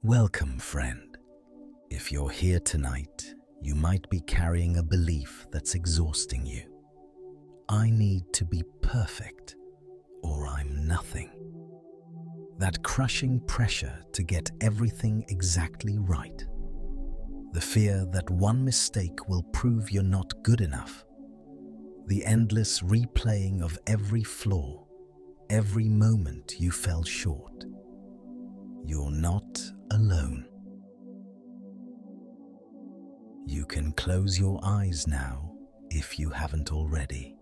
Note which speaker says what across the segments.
Speaker 1: Welcome, friend. If you're here tonight, you might be carrying a belief that's exhausting you. I need to be perfect, or I'm nothing. That crushing pressure to get everything exactly right. The fear that one mistake will prove you're not good enough. The endless replaying of every flaw, every moment you fell short. You're not alone. You can close your eyes now if you haven't already.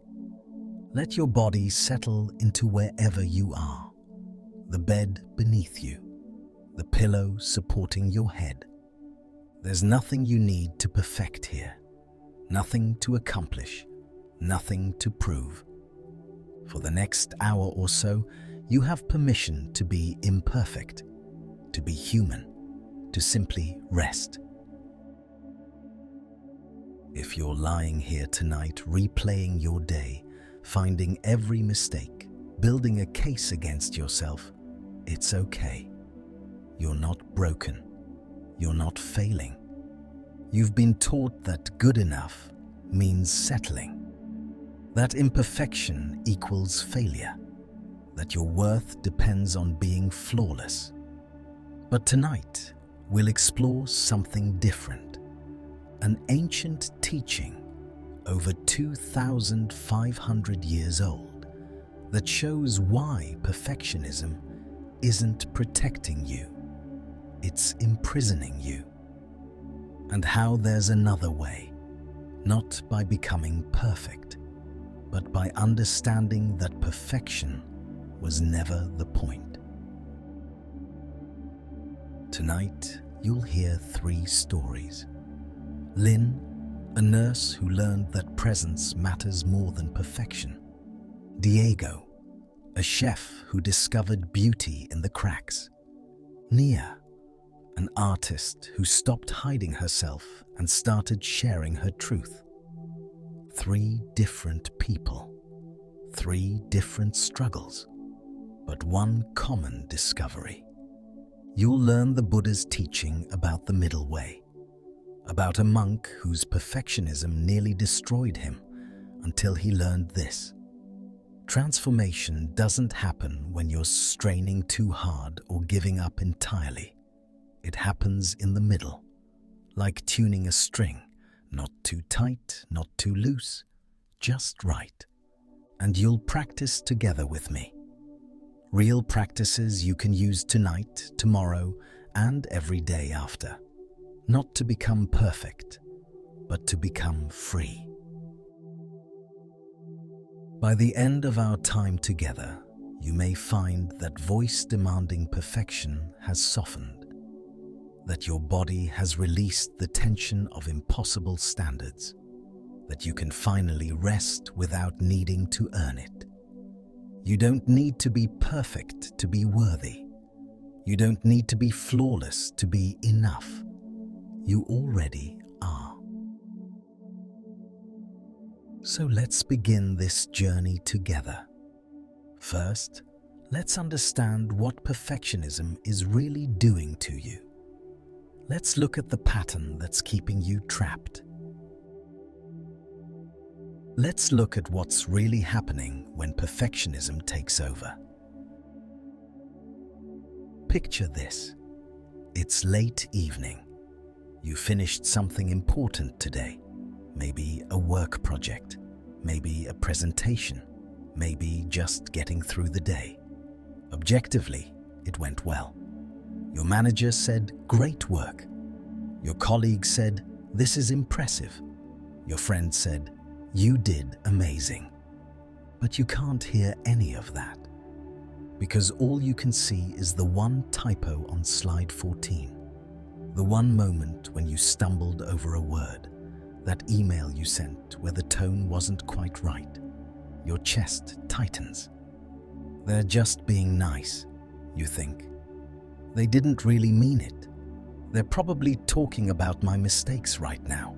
Speaker 1: Let your body settle into wherever you are. The bed beneath you, the pillow supporting your head. There's nothing you need to perfect here, nothing to accomplish, nothing to prove. For the next hour or so, you have permission to be imperfect, to be human, to simply rest. If you're lying here tonight replaying your day, finding every mistake, building a case against yourself, it's okay. You're not broken. You're not failing. You've been taught that good enough means settling, that imperfection equals failure, that your worth depends on being flawless. But tonight, we'll explore something different. An ancient teaching, over 2,500 years old, that shows why perfectionism isn't protecting you, it's imprisoning you. And how there's another way, not by becoming perfect, but by understanding that perfection was never the point. Tonight, you'll hear 3 stories. Lynn, a nurse who learned that presence matters more than perfection. Diego, a chef who discovered beauty in the cracks. Nia, an artist who stopped hiding herself and started sharing her truth. 3 different people, 3 different struggles, but one common discovery. You'll learn the Buddha's teaching about the middle way, about a monk whose perfectionism nearly destroyed him until he learned this. Transformation doesn't happen when you're straining too hard or giving up entirely. It happens in the middle, like tuning a string, not too tight, not too loose, just right. And you'll practice together with me. Real practices you can use tonight, tomorrow, and every day after. Not to become perfect, but to become free. By the end of our time together, you may find that voice demanding perfection has softened, that your body has released the tension of impossible standards, that you can finally rest without needing to earn it. You don't need to be perfect to be worthy. You don't need to be flawless to be enough. You already are. So let's begin this journey together. First, let's understand what perfectionism is really doing to you. Let's look at the pattern that's keeping you trapped. Let's look at what's really happening when perfectionism takes over. Picture this. It's late evening. You finished something important today. Maybe a work project, maybe a presentation, maybe just getting through the day. Objectively, it went well. Your manager said, "Great work." Your colleague said, "This is impressive." Your friend said, "You did amazing." But you can't hear any of that, because all you can see is the one typo on slide 14, the one moment when you stumbled over a word, that email you sent where the tone wasn't quite right. Your chest tightens. They're just being nice, you think. They didn't really mean it. They're probably talking about my mistakes right now.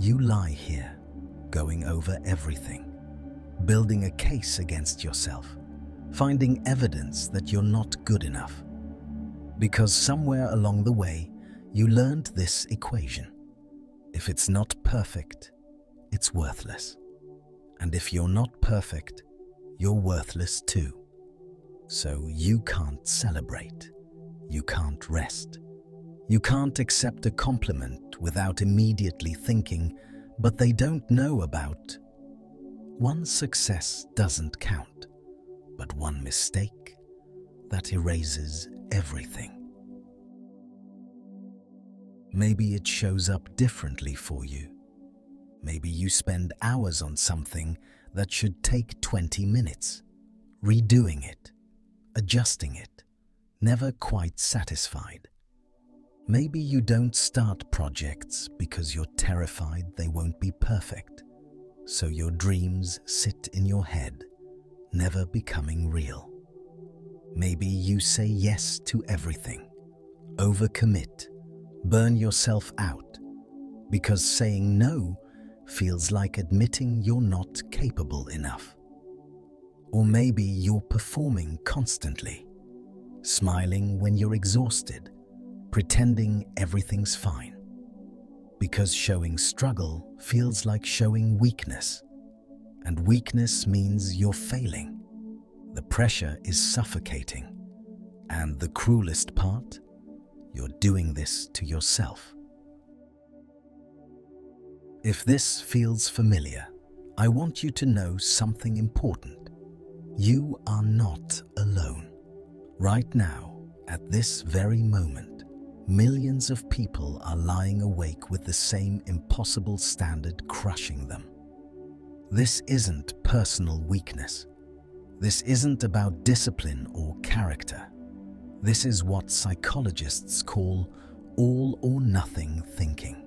Speaker 1: You lie here, going over everything, building a case against yourself, finding evidence that you're not good enough. Because somewhere along the way, you learned this equation. If it's not perfect, it's worthless. And if you're not perfect, you're worthless too. So you can't celebrate. You can't rest. You can't accept a compliment without immediately thinking, but they don't know about. One success doesn't count, but one mistake, that erases everything. Maybe it shows up differently for you. Maybe you spend hours on something that should take 20 minutes, redoing it, adjusting it, never quite satisfied. Maybe you don't start projects because you're terrified they won't be perfect, so your dreams sit in your head, never becoming real. Maybe you say yes to everything, overcommit, burn yourself out, because saying no feels like admitting you're not capable enough. Or maybe you're performing constantly, smiling when you're exhausted, pretending everything's fine. Because showing struggle feels like showing weakness, and weakness means you're failing. The pressure is suffocating, and the cruelest part, you're doing this to yourself. If this feels familiar, I want you to know something important. You are not alone. Right now, at this very moment, millions of people are lying awake with the same impossible standard crushing them. This isn't personal weakness. This isn't about discipline or character. This is what psychologists call all or nothing thinking,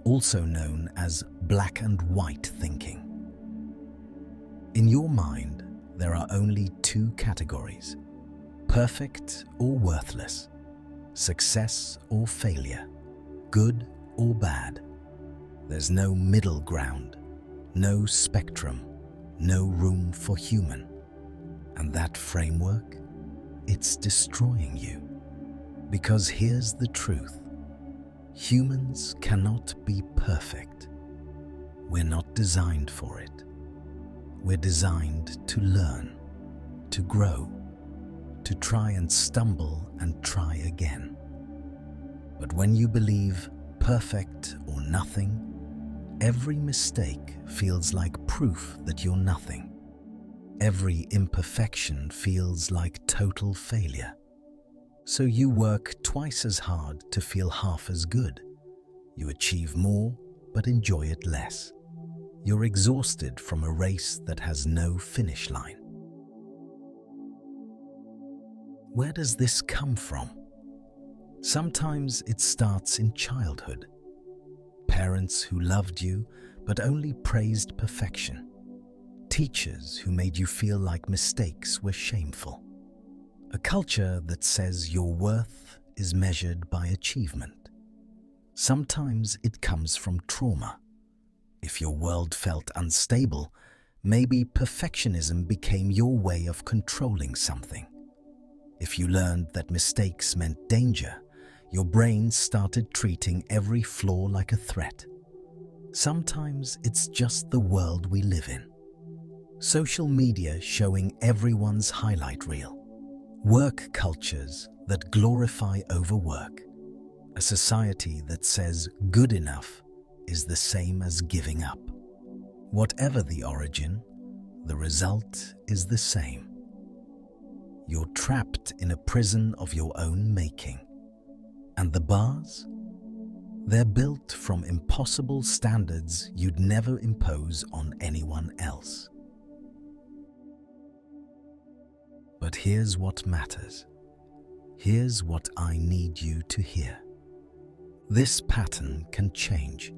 Speaker 1: also known as black and white thinking. In your mind, there are only two categories: perfect or worthless, success or failure, good or bad. There's no middle ground, no spectrum, no room for human. And that framework, it's destroying you. Because here's the truth: humans cannot be perfect. We're not designed for it. We're designed to learn, to grow, to try and stumble and try again. But when you believe perfect or nothing, every mistake feels like proof that you're nothing. Every imperfection feels like total failure. So you work twice as hard to feel half as good. You achieve more, but enjoy it less. You're exhausted from a race that has no finish line. Where does this come from? Sometimes it starts in childhood. Parents who loved you but only praised perfection. Teachers who made you feel like mistakes were shameful. A culture that says your worth is measured by achievement. Sometimes it comes from trauma. If your world felt unstable, maybe perfectionism became your way of controlling something. If you learned that mistakes meant danger, your brain started treating every flaw like a threat. Sometimes it's just the world we live in. Social media showing everyone's highlight reel. Work cultures that glorify overwork. A society that says good enough is the same as giving up. Whatever the origin, the result is the same. You're trapped in a prison of your own making. And the bars? They're built from impossible standards you'd never impose on anyone else. But here's what matters. Here's what I need you to hear. This pattern can change,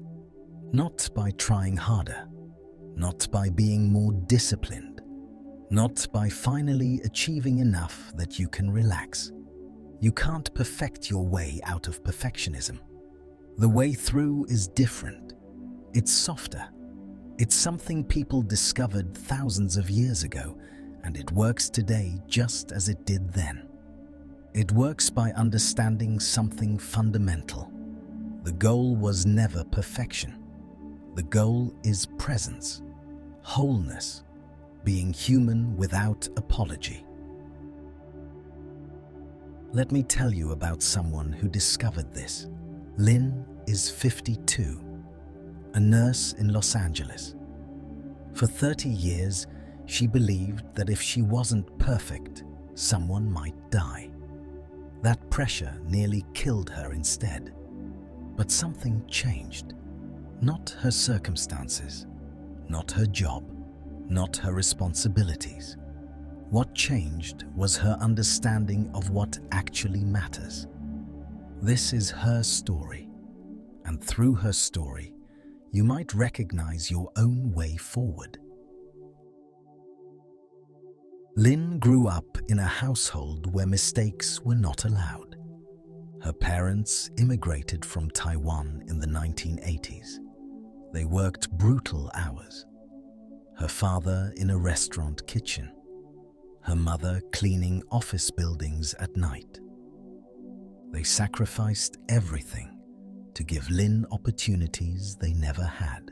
Speaker 1: not by trying harder, not by being more disciplined, not by finally achieving enough that you can relax. You can't perfect your way out of perfectionism. The way through is different. It's softer. It's something people discovered thousands of years ago, and it works today just as it did then. It works by understanding something fundamental. The goal was never perfection. The goal is presence, wholeness, being human without apology. Let me tell you about someone who discovered this. Lynn is 52, a nurse in Los Angeles. For 30 years, she believed that if she wasn't perfect, someone might die. That pressure nearly killed her instead. But something changed. Not her circumstances, not her job, not her responsibilities. What changed was her understanding of what actually matters. This is her story, and through her story, you might recognize your own way forward. Lynn grew up in a household where mistakes were not allowed. Her parents immigrated from Taiwan in the 1980s. They worked brutal hours. Her father in a restaurant kitchen. Her mother cleaning office buildings at night. They sacrificed everything to give Lynn opportunities they never had.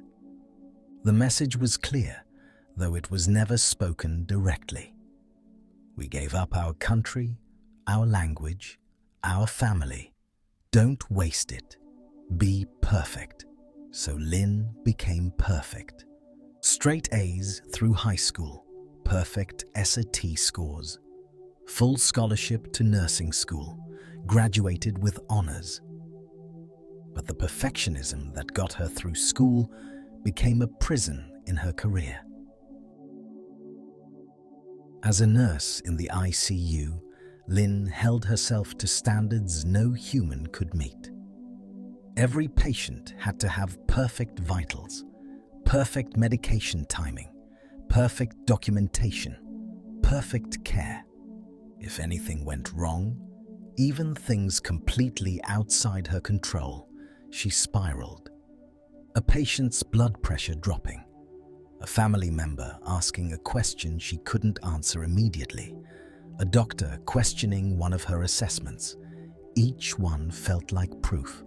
Speaker 1: The message was clear, though it was never spoken directly. We gave up our country, our language, our family. Don't waste it. Be perfect. So Lynn became perfect. Straight A's through high school, perfect SAT scores, full scholarship to nursing school, graduated with honors. But the perfectionism that got her through school became a prison in her career. As a nurse in the ICU, Lynn held herself to standards no human could meet. Every patient had to have perfect vitals, perfect medication timing, perfect documentation, perfect care. If anything went wrong, even things completely outside her control, she spiraled. A patient's blood pressure dropping, a family member asking a question she couldn't answer immediately, a doctor questioning one of her assessments. Each one felt like proof.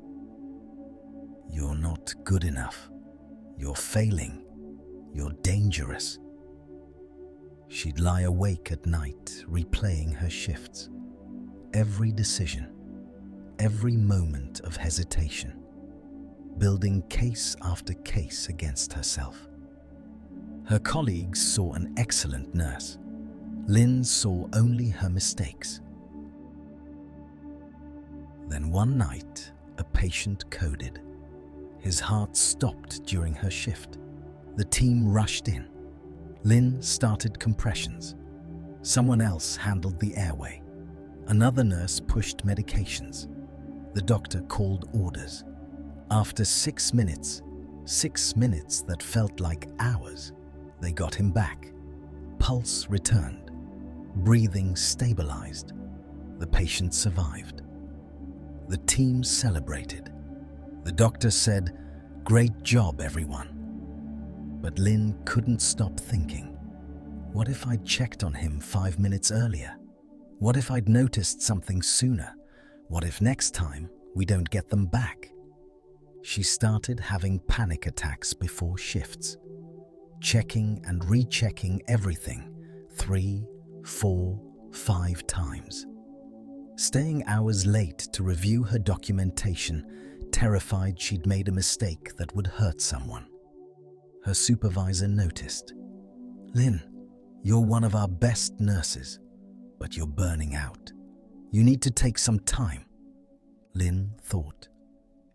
Speaker 1: You're not good enough. You're failing. You're dangerous. She'd lie awake at night, replaying her shifts. Every decision, every moment of hesitation, building case after case against herself. Her colleagues saw an excellent nurse. Lynn saw only her mistakes. Then one night, a patient coded. His heart stopped during her shift. The team rushed in. Lynn started compressions. Someone else handled the airway. Another nurse pushed medications. The doctor called orders. After 6 minutes, 6 minutes that felt like hours, they got him back. Pulse returned. Breathing stabilized. The patient survived. The team celebrated. The doctor said, "Great job, everyone." But Lynn couldn't stop thinking. What if I'd checked on him 5 minutes earlier? What if I'd noticed something sooner? What if next time we don't get them back? She started having panic attacks before shifts, checking and rechecking everything 3, 4, 5 times. Staying hours late to review her documentation, terrified she'd made a mistake that would hurt someone. Her supervisor noticed. "Lynn, you're one of our best nurses, but you're burning out. You need to take some time." Lynn thought,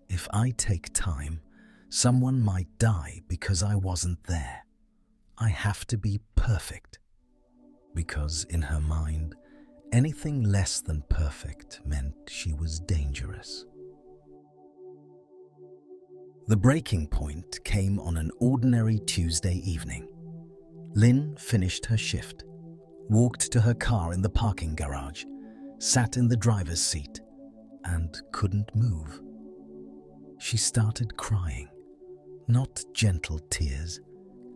Speaker 1: if I take time, someone might die because I wasn't there. I have to be perfect. Because in her mind, anything less than perfect meant she was dangerous. The breaking point came on an ordinary Tuesday evening. Lynn finished her shift, walked to her car in the parking garage, sat in the driver's seat, and couldn't move. She started crying, not gentle tears,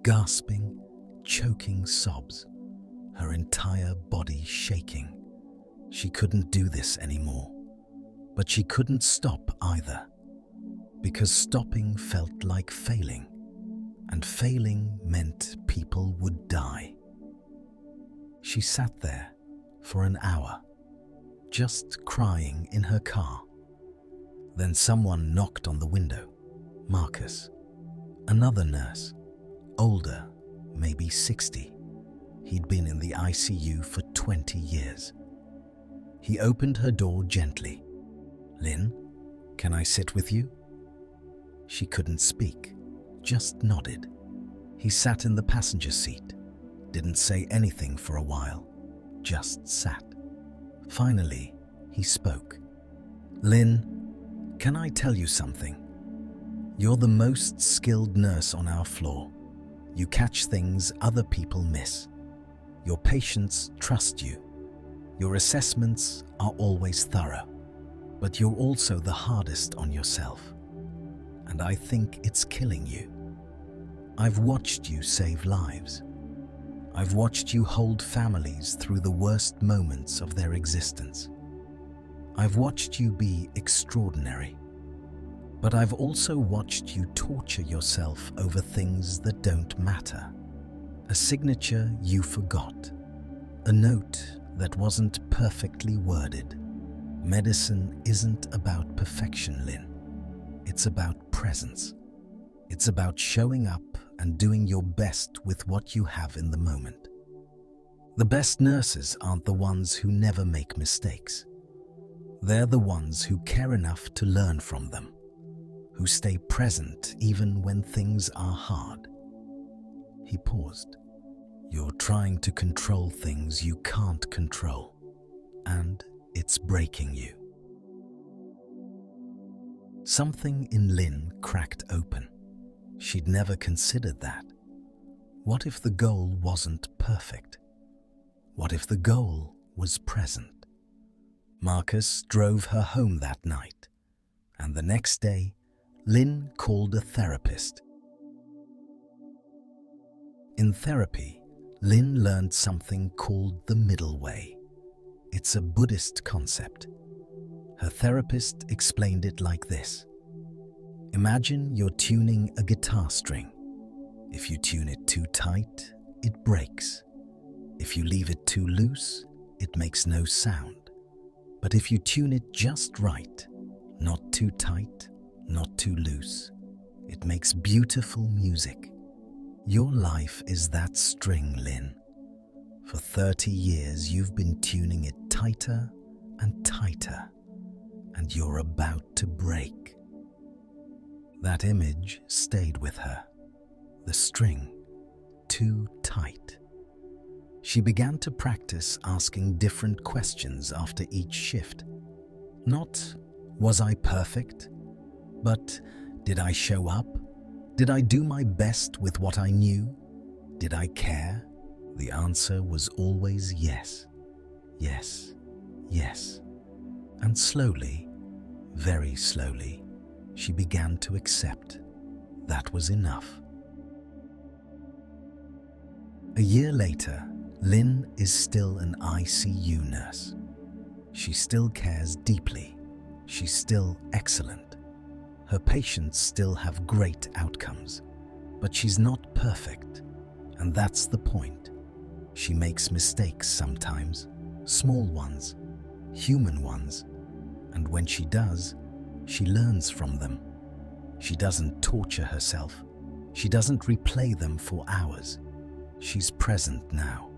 Speaker 1: gasping, choking sobs, her entire body shaking. She couldn't do this anymore, but she couldn't stop either, because stopping felt like failing, and failing meant people would die. She sat there for an hour, just crying in her car. Then someone knocked on the window. Marcus, another nurse, older, maybe 60. He'd been in the ICU for 20 years. He opened her door gently. "Lynn, can I sit with you?" She couldn't speak, just nodded. He sat in the passenger seat, didn't say anything for a while, just sat. Finally, he spoke. "Lynn, can I tell you something? You're the most skilled nurse on our floor. You catch things other people miss. Your patients trust you. Your assessments are always thorough. But you're also the hardest on yourself. And I think it's killing you. I've watched you save lives. I've watched you hold families through the worst moments of their existence. I've watched you be extraordinary. But I've also watched you torture yourself over things that don't matter. A signature you forgot. A note that wasn't perfectly worded. Medicine isn't about perfection, Lynn. It's about presence. It's about showing up and doing your best with what you have in the moment. The best nurses aren't the ones who never make mistakes. They're the ones who care enough to learn from them, who stay present even when things are hard. He paused. You're trying to control things you can't control, and it's breaking you. Something in Lynn cracked open. She'd never considered that. What if the goal wasn't perfect? What if the goal was present? Marcus drove her home that night, and the next day, Lynn called a therapist. In therapy, Lynn learned something called the middle way. It's a Buddhist concept. Her therapist explained it like this. Imagine you're tuning a guitar string. If you tune it too tight, it breaks. If you leave it too loose, it makes no sound. But if you tune it just right, not too tight, not too loose, it makes beautiful music. Your life is that string, Lynn. For 30 years, you've been tuning it tighter and tighter, and you're about to break. That image stayed with her. The string, too tight. She began to practice asking different questions after each shift. Not, was I perfect? But, did I show up? Did I do my best with what I knew? Did I care? The answer was always yes, yes, yes. And slowly, very slowly, she began to accept that was enough. A year later, Lynn is still an ICU nurse. She still cares deeply. She's still excellent. Her patients still have great outcomes, but she's not perfect, and that's the point. She makes mistakes sometimes, small ones, human ones, and when she does, she learns from them. She doesn't torture herself. She doesn't replay them for hours. She's present now,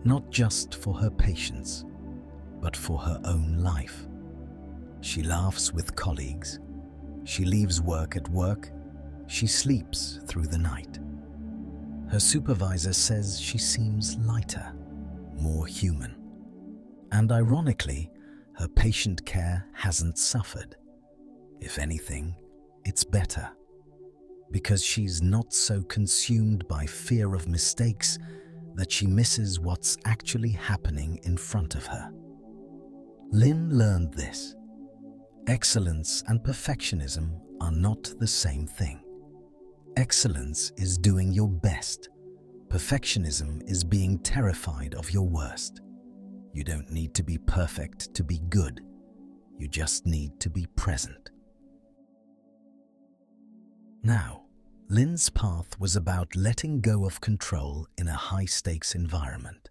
Speaker 1: not just for her patients, but for her own life. She laughs with colleagues. She leaves work at work. She sleeps through the night. Her supervisor says she seems lighter, more human. And ironically, her patient care hasn't suffered. If anything, it's better. Because she's not so consumed by fear of mistakes that she misses what's actually happening in front of her. Lynn learned this. Excellence and perfectionism are not the same thing. Excellence is doing your best. Perfectionism is being terrified of your worst. You don't need to be perfect to be good. You just need to be present. Now, Lynn's path was about letting go of control in a high-stakes environment.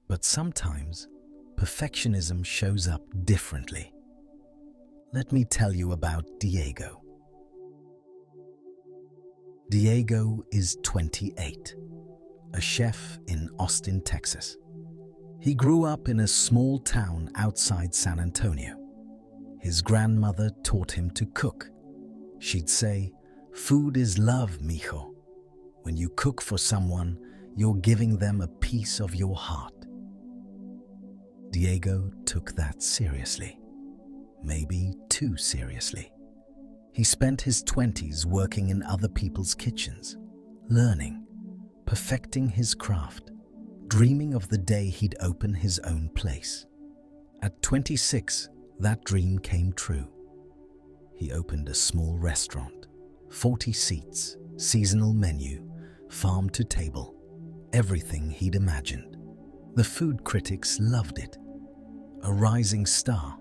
Speaker 1: But sometimes, perfectionism shows up differently. Let me tell you about Diego. Diego is 28, a chef in Austin, Texas. He grew up in a small town outside San Antonio. His grandmother taught him to cook. She'd say, "Food is love, mijo. When you cook for someone, you're giving them a piece of your heart." Diego took that seriously, maybe too seriously. He spent his 20s working in other people's kitchens, learning, perfecting his craft, dreaming of the day he'd open his own place. At 26, that dream came true. He opened a small restaurant, 40 seats, seasonal menu, farm to table, everything he'd imagined. The food critics loved it. A rising star,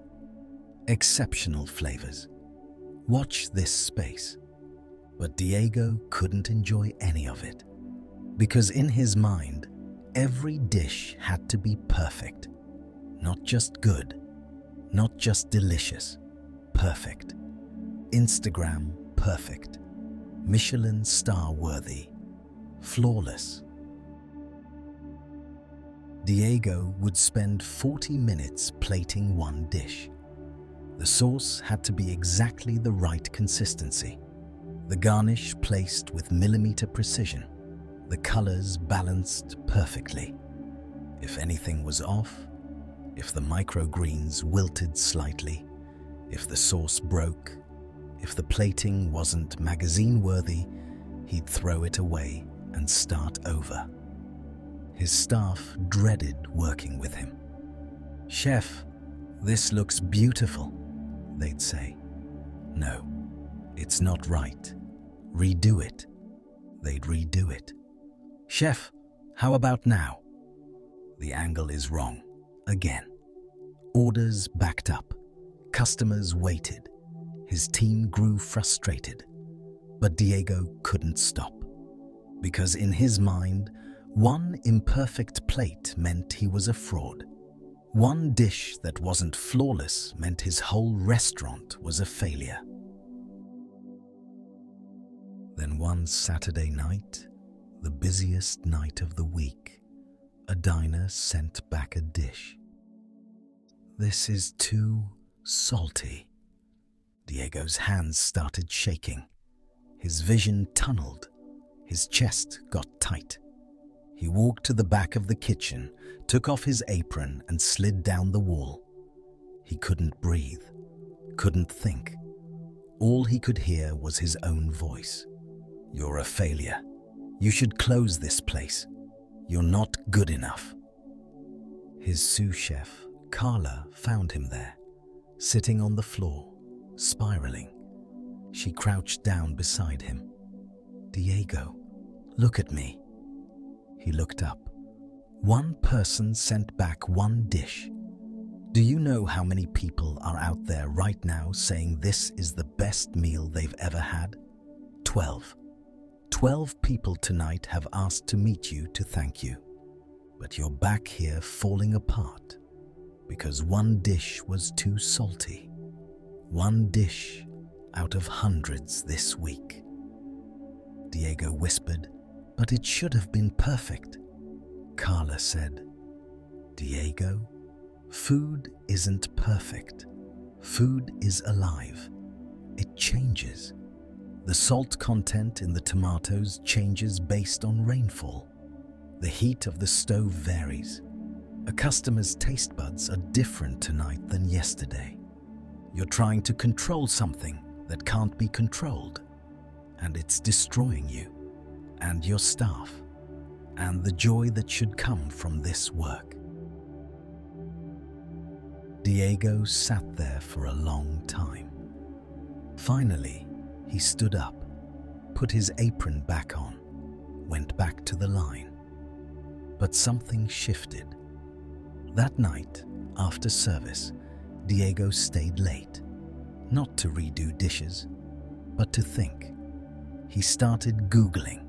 Speaker 1: exceptional flavors. Watch this space. But Diego couldn't enjoy any of it, because in his mind, every dish had to be perfect. Not just good, not just delicious, perfect. Instagram perfect, Michelin star worthy, flawless. Diego would spend 40 minutes plating one dish. The sauce had to be exactly the right consistency. The garnish placed with millimeter precision. The colors balanced perfectly. If anything was off, if the microgreens wilted slightly, if the sauce broke, if the plating wasn't magazine-worthy, he'd throw it away and start over. His staff dreaded working with him. "Chef, this looks beautiful," they'd say. "No, it's not right. Redo it." They'd redo it. "Chef, how about now?" The angle is wrong. Again. Orders backed up. Customers waited. His team grew frustrated. But Diego couldn't stop. Because in his mind, one imperfect plate meant he was a fraud. One dish that wasn't flawless meant his whole restaurant was a failure. Then one Saturday night, the busiest night of the week, a diner sent back a dish. "This is too salty." Diego's hands started shaking. His vision tunneled. His chest got tight. He walked to the back of the kitchen, took off his apron and slid down the wall. He couldn't breathe, couldn't think. All he could hear was his own voice. "You're a failure. You should close this place. You're not good enough." His sous chef, Carla, found him there, sitting on the floor, spiraling. She crouched down beside him. "Diego, look at me." He looked up. One person sent back one dish. Do you know how many people are out there right now saying this is the best meal they've ever had? 12. 12 people tonight have asked to meet you to thank you. But you're back here falling apart because one dish was too salty. One dish out of hundreds this week. Diego whispered, "But it should have been perfect." Carla said, "Diego, food isn't perfect. Food is alive. It changes. The salt content in the tomatoes changes based on rainfall. The heat of the stove varies. A customer's taste buds are different tonight than yesterday. You're trying to control something that can't be controlled, and it's destroying you and your staff and the joy that should come from this work." Diego sat there for a long time. Finally, he stood up, put his apron back on, went back to the line. But something shifted. That night, after service, Diego stayed late, not to redo dishes, but to think. He started Googling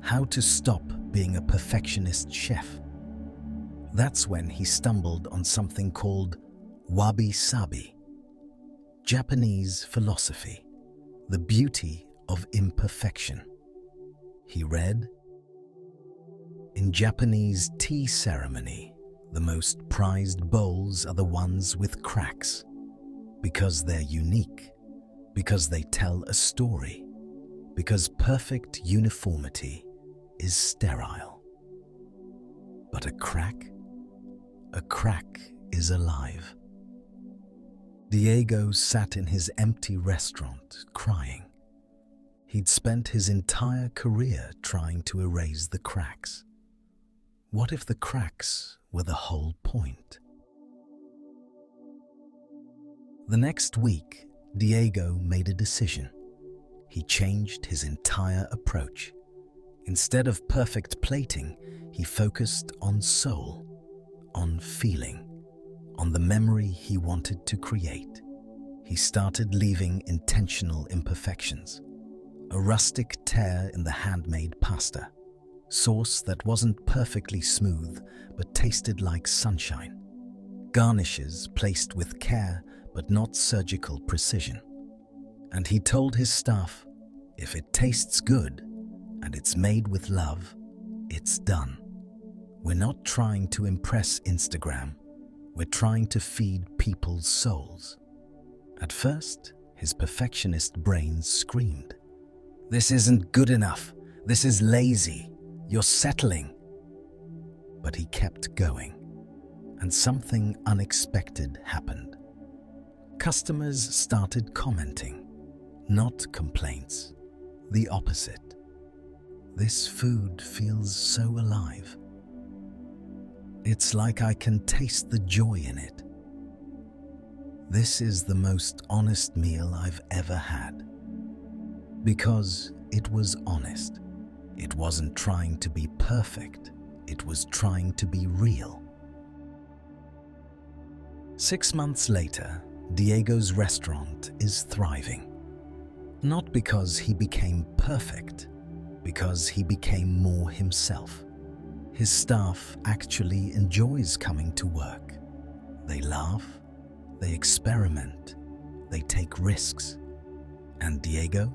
Speaker 1: how to stop being a perfectionist chef. That's when he stumbled on something called wabi-sabi, Japanese philosophy, the beauty of imperfection. He read, "In Japanese tea ceremony, the most prized bowls are the ones with cracks, because they're unique, because they tell a story, because perfect uniformity is sterile. But a crack is alive." Diego sat in his empty restaurant, crying. He'd spent his entire career trying to erase the cracks. What if the cracks were the whole point? The next week, Diego made a decision. He changed his entire approach. Instead of perfect plating, he focused on soul, on feeling, on the memory he wanted to create. He started leaving intentional imperfections. A rustic tear in the handmade pasta, sauce that wasn't perfectly smooth but tasted like sunshine, garnishes placed with care but not surgical precision. And he told his staff, if it tastes good and it's made with love, it's done. We're not trying to impress Instagram, we're trying to feed people's souls. At first, his perfectionist brain screamed, "This isn't good enough, this is lazy, you're settling." But he kept going, and something unexpected happened. Customers started commenting, not complaints, the opposite. "This food feels so alive. It's like I can taste the joy in it. This is the most honest meal I've ever had." Because it was honest. It wasn't trying to be perfect. It was trying to be real. 6 months later, Diego's restaurant is thriving. Not because he became perfect, because he became more himself. His staff actually enjoys coming to work. They laugh, they experiment, they take risks. And Diego?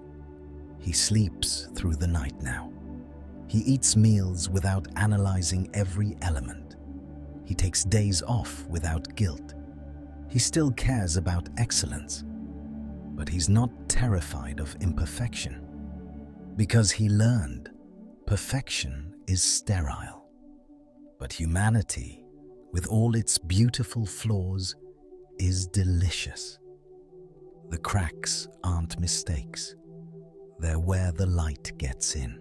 Speaker 1: He sleeps through the night now. He eats meals without analyzing every element. He takes days off without guilt. He still cares about excellence, but he's not terrified of imperfection. Because he learned perfection is sterile. But humanity, with all its beautiful flaws, is delicious. The cracks aren't mistakes. They're where the light gets in.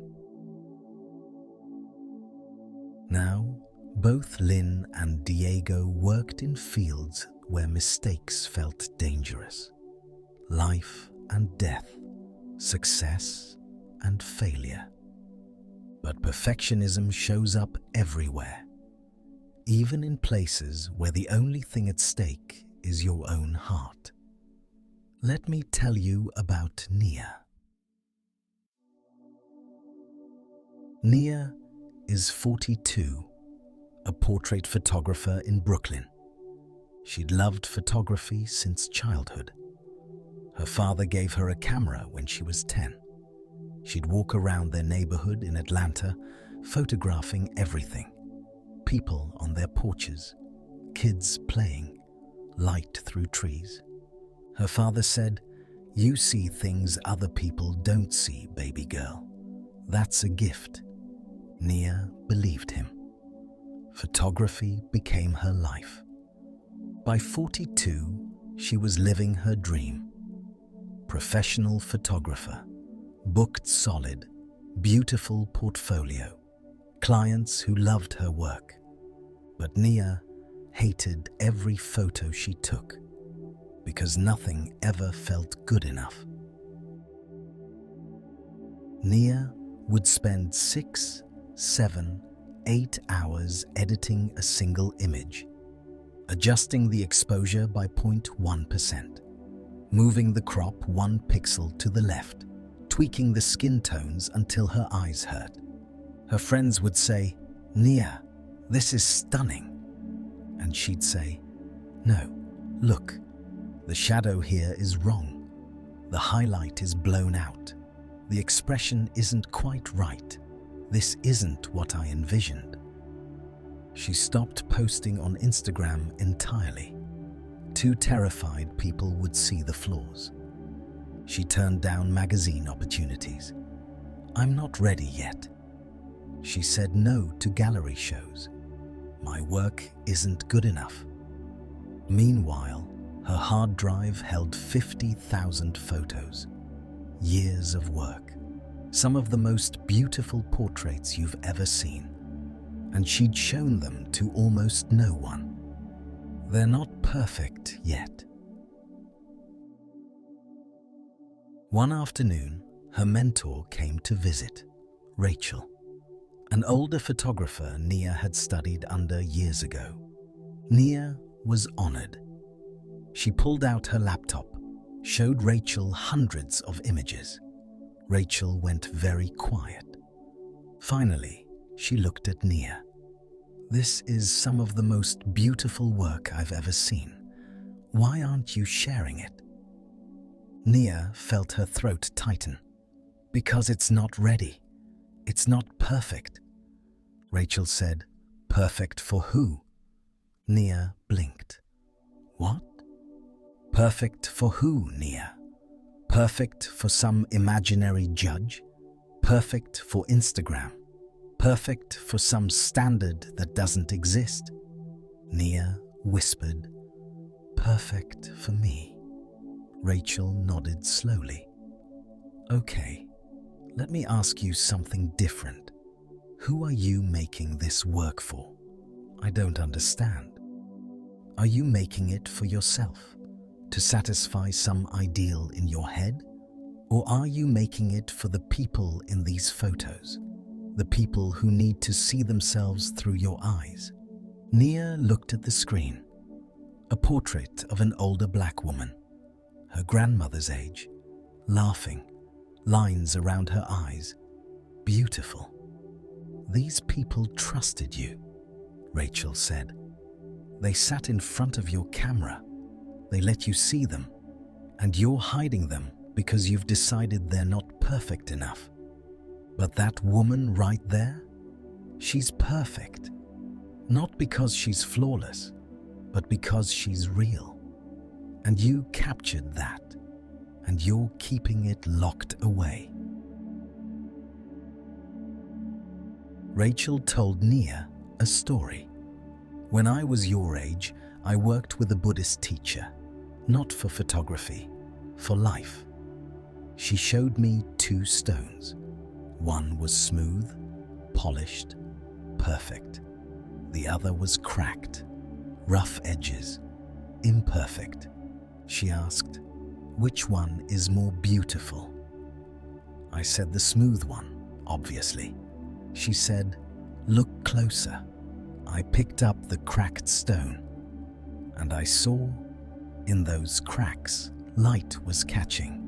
Speaker 1: Now, both Lynn and Diego worked in fields where mistakes felt dangerous. Life and death, success and failure. But perfectionism shows up everywhere, even in places where the only thing at stake is your own heart. Let me tell you about Nia. Nia is 42, a portrait photographer in Brooklyn. She'd loved photography since childhood. Her father gave her a camera when she was 10. She'd walk around their neighborhood in Atlanta, photographing everything. People on their porches, kids playing, light through trees. Her father said, "You see things other people don't see, baby girl. That's a gift." Nia believed him. Photography became her life. By 42, she was living her dream. Professional photographer, booked solid, beautiful portfolio, clients who loved her work. But Nia hated every photo she took because nothing ever felt good enough. Nia would spend 6, 7, 8 hours editing a single image, adjusting the exposure by 0.1%, moving the crop 1 pixel to the left, tweaking the skin tones until her eyes hurt. Her friends would say, "Nia, this is stunning." And she'd say, "No, look, the shadow here is wrong. The highlight is blown out. The expression isn't quite right. This isn't what I envisioned." She stopped posting on Instagram entirely, too terrified people would see the flaws. She turned down magazine opportunities. "I'm not ready yet." She said no to gallery shows. "My work isn't good enough." Meanwhile, her hard drive held 50,000 photos. Years of work. Some of the most beautiful portraits you've ever seen. And she'd shown them to almost no one. They're not perfect yet. One afternoon, her mentor came to visit, Rachel, an older photographer Nia had studied under years ago. Nia was honored. She pulled out her laptop, showed Rachel hundreds of images. Rachel went very quiet. Finally, she looked at Nia. "This is some of the most beautiful work I've ever seen. Why aren't you sharing it?" Nia felt her throat tighten. "Because it's not ready. It's not perfect." Rachel said, "Perfect for who?" Nia blinked. "What?" "Perfect for who, Nia? Perfect for some imaginary judge? Perfect for Instagram? Perfect for some standard that doesn't exist?" Nia whispered, "Perfect for me." Rachel nodded slowly. "Okay, let me ask you something different. Who are you making this work for? I don't understand. Are you making it for yourself, to satisfy some ideal in your head? Or are you making it for the people in these photos? The people who need to see themselves through your eyes?" Nia looked at the screen. A portrait of an older black woman, her grandmother's age, laughing, lines around her eyes. Beautiful. "These people trusted you," Rachel said. "They sat in front of your camera. They let you see them, and you're hiding them because you've decided they're not perfect enough. But that woman right there, she's perfect. Not because she's flawless, but because she's real. And you captured that, and you're keeping it locked away." Rachel told Nia a story. "When I was your age, I worked with a Buddhist teacher, not for photography, for life. She showed me 2 stones. One was smooth, polished, perfect. The other was cracked, rough edges, imperfect. She asked, 'Which one is more beautiful?' I said the smooth one, obviously. She said, 'Look closer.' I picked up the cracked stone, and I saw, in those cracks, light was catching,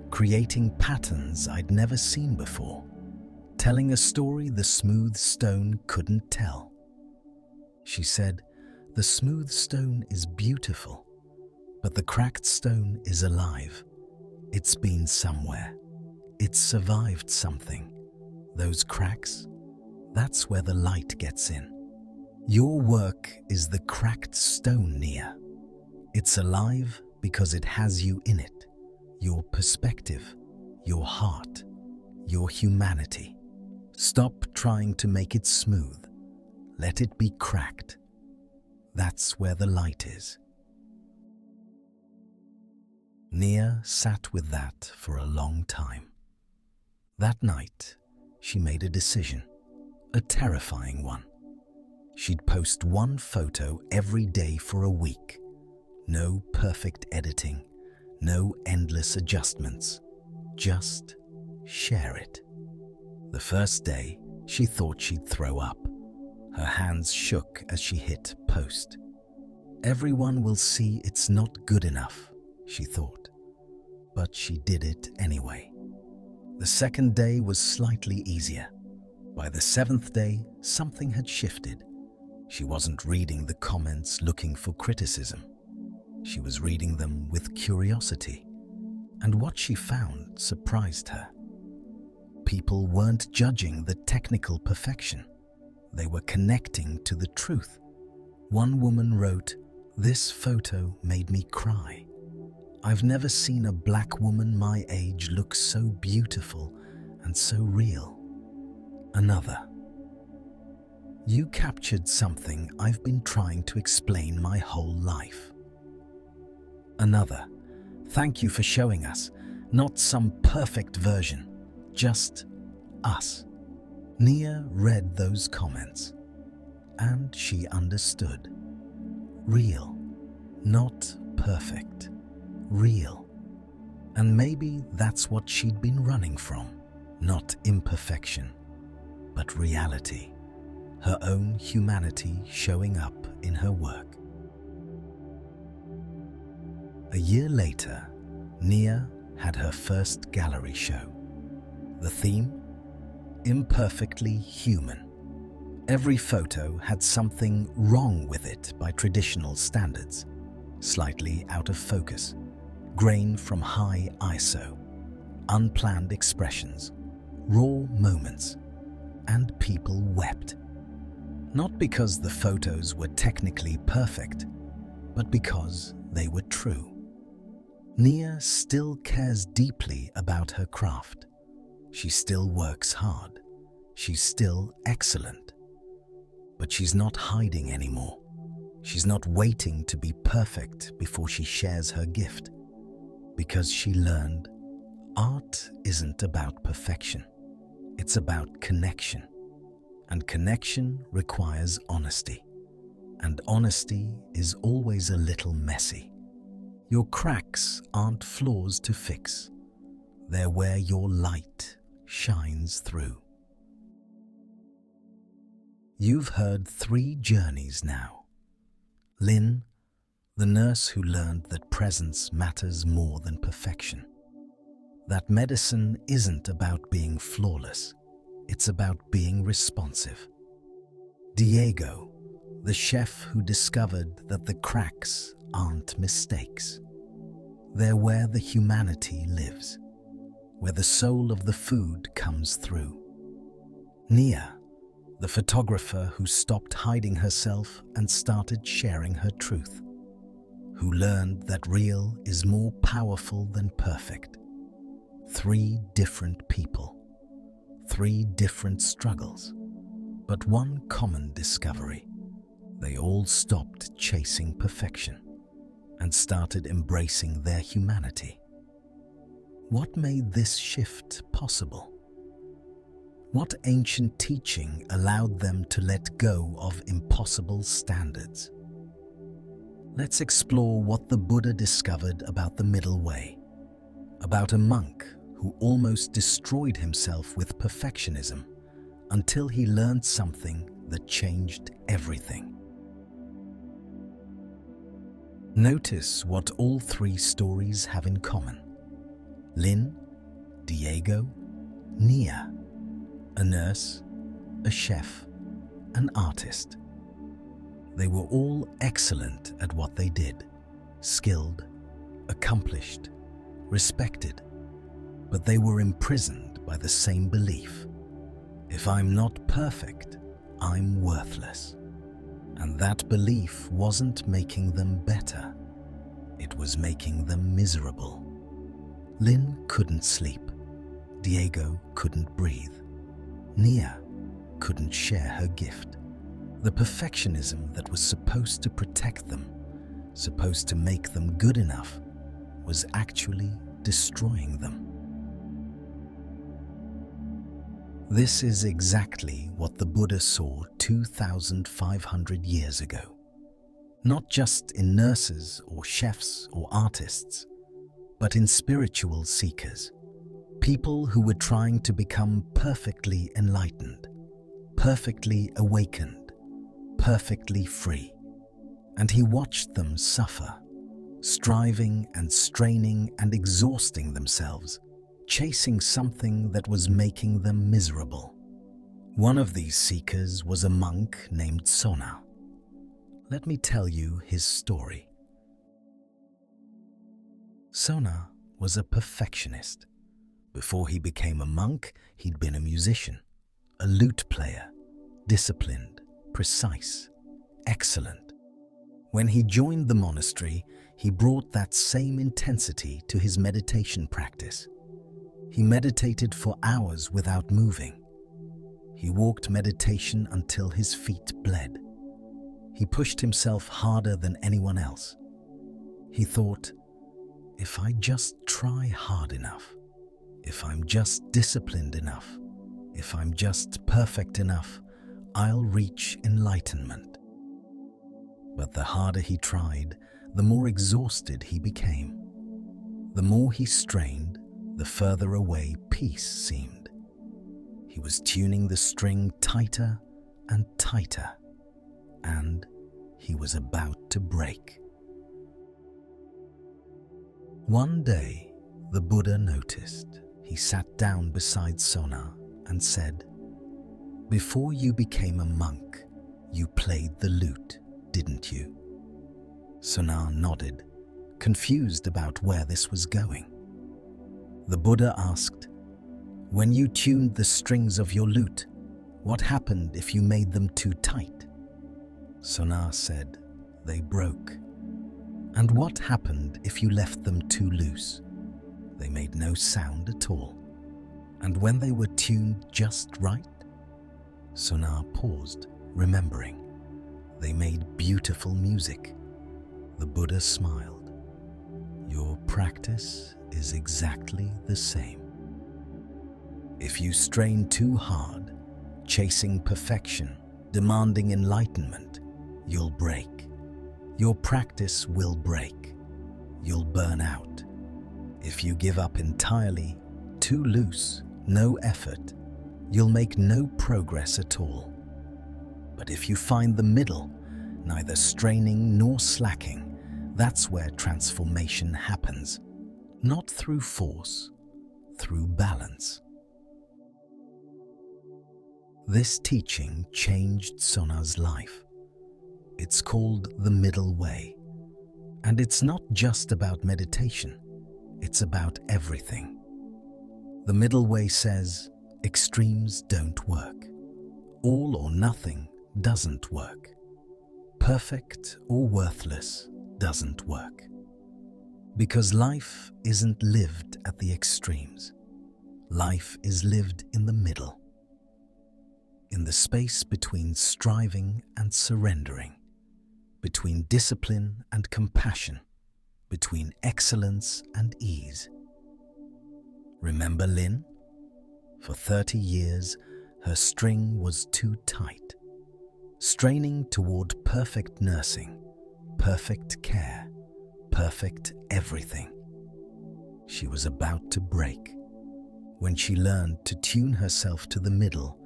Speaker 1: creating patterns I'd never seen before, telling a story the smooth stone couldn't tell." She said, "The smooth stone is beautiful, but the cracked stone is alive. It's been somewhere. It's survived something. Those cracks, that's where the light gets in. Your work is the cracked stone, Nia. It's alive because it has you in it. Your perspective, your heart, your humanity. Stop trying to make it smooth. Let it be cracked. That's where the light is." Nia sat with that for a long time. That night, she made a decision, a terrifying one. She'd post 1 photo every day for a week. No perfect editing, no endless adjustments. Just share it. The first day, she thought she'd throw up. Her hands shook as she hit post. Everyone will see it's not good enough, she thought, but she did it anyway. The second day was slightly easier. By the seventh day, something had shifted. She wasn't reading the comments looking for criticism. She was reading them with curiosity, and what she found surprised her. People weren't judging the technical perfection. They were connecting to the truth. One woman wrote, "This photo made me cry. I've never seen a black woman my age look so beautiful and so real." Another, "You captured something I've been trying to explain my whole life." Another, "Thank you for showing us, not some perfect version, just us." Nia read those comments, and she understood. Real, not perfect. Real. And maybe that's what she'd been running from. Not imperfection, but reality. Her own humanity showing up in her work. A year later, Nia had her first gallery show. The theme? Imperfectly human. Every photo had something wrong with it by traditional standards. Slightly out of focus, grain from high ISO, unplanned expressions, raw moments, and people wept. Not because the photos were technically perfect, but because they were true. Nia still cares deeply about her craft. She still works hard. She's still excellent. But she's not hiding anymore. She's not waiting to be perfect before she shares her gift. Because she learned, art isn't about perfection. It's about connection. And connection requires honesty. And honesty is always a little messy. Your cracks aren't flaws to fix. They're where your light shines through. You've heard 3 journeys now. Lynn, the nurse who learned that presence matters more than perfection. That medicine isn't about being flawless. It's about being responsive. Diego, the chef who discovered that the cracks aren't mistakes. They're where the humanity lives, where the soul of the food comes through. Nia, the photographer who stopped hiding herself and started sharing her truth, who learned that real is more powerful than perfect. 3 different people, 3 different struggles, but one common discovery. They all stopped chasing perfection and started embracing their humanity. What made this shift possible? What ancient teaching allowed them to let go of impossible standards? Let's explore what the Buddha discovered about the middle way, about a monk who almost destroyed himself with perfectionism until he learned something that changed everything. Notice what all 3 stories have in common. Lynn, Diego, Nia, a nurse, a chef, an artist. They were all excellent at what they did, skilled, accomplished, respected, but they were imprisoned by the same belief. If I'm not perfect, I'm worthless. And that belief wasn't making them better. It was making them miserable. Lynn couldn't sleep. Diego couldn't breathe. Nia couldn't share her gift. The perfectionism that was supposed to protect them, supposed to make them good enough, was actually destroying them. This is exactly what the Buddha saw 2,500 years ago. Not just in nurses or chefs or artists, but in spiritual seekers. People who were trying to become perfectly enlightened, perfectly awakened, perfectly free. and he watched them suffer, striving and straining and exhausting themselves, chasing something that was making them miserable. One of these seekers was a monk named Sona. Let me tell you his story. Sona was a perfectionist. Before he became a monk, he'd been a musician, a lute player, disciplined, precise, excellent. When he joined the monastery, he brought that same intensity to his meditation practice. He meditated for hours without moving. He walked meditation until his feet bled. He pushed himself harder than anyone else. He thought, if I just try hard enough, if I'm just disciplined enough, if I'm just perfect enough, I'll reach enlightenment. But the harder he tried, the more exhausted he became. The more he strained, the further away peace seemed. He was tuning the string tighter and tighter, and he was about to break. One day, the Buddha noticed. He sat down beside Sona and said, "Before you became a monk, you played the lute, didn't you?" Sona nodded, confused about where this was going. The Buddha asked, "When you tuned the strings of your lute, what happened if you made them too tight?" Sona said, "They broke." "And what happened if you left them too loose?" "They made no sound at all." "And when they were tuned just right?" Sona paused, remembering. "They made beautiful music." The Buddha smiled. "Your practice is exactly the same. If you strain too hard, chasing perfection, demanding enlightenment, you'll break. Your practice will break. You'll burn out. If you give up entirely, too loose, no effort, you'll make no progress at all. But if you find the middle, neither straining nor slacking, that's where transformation happens. Not through force, through balance." This teaching changed Sona's life. It's called the middle way. And it's not just about meditation, it's about everything. The middle way says, extremes don't work. All or nothing doesn't work. Perfect or worthless doesn't work. Because life isn't lived at the extremes. Life is lived in the middle. In the space between striving and surrendering, between discipline and compassion, between excellence and ease. Remember Lynn? For 30 years, her string was too tight, straining toward perfect nursing, perfect care, perfect everything. She was about to break when she learned to tune herself to the middle,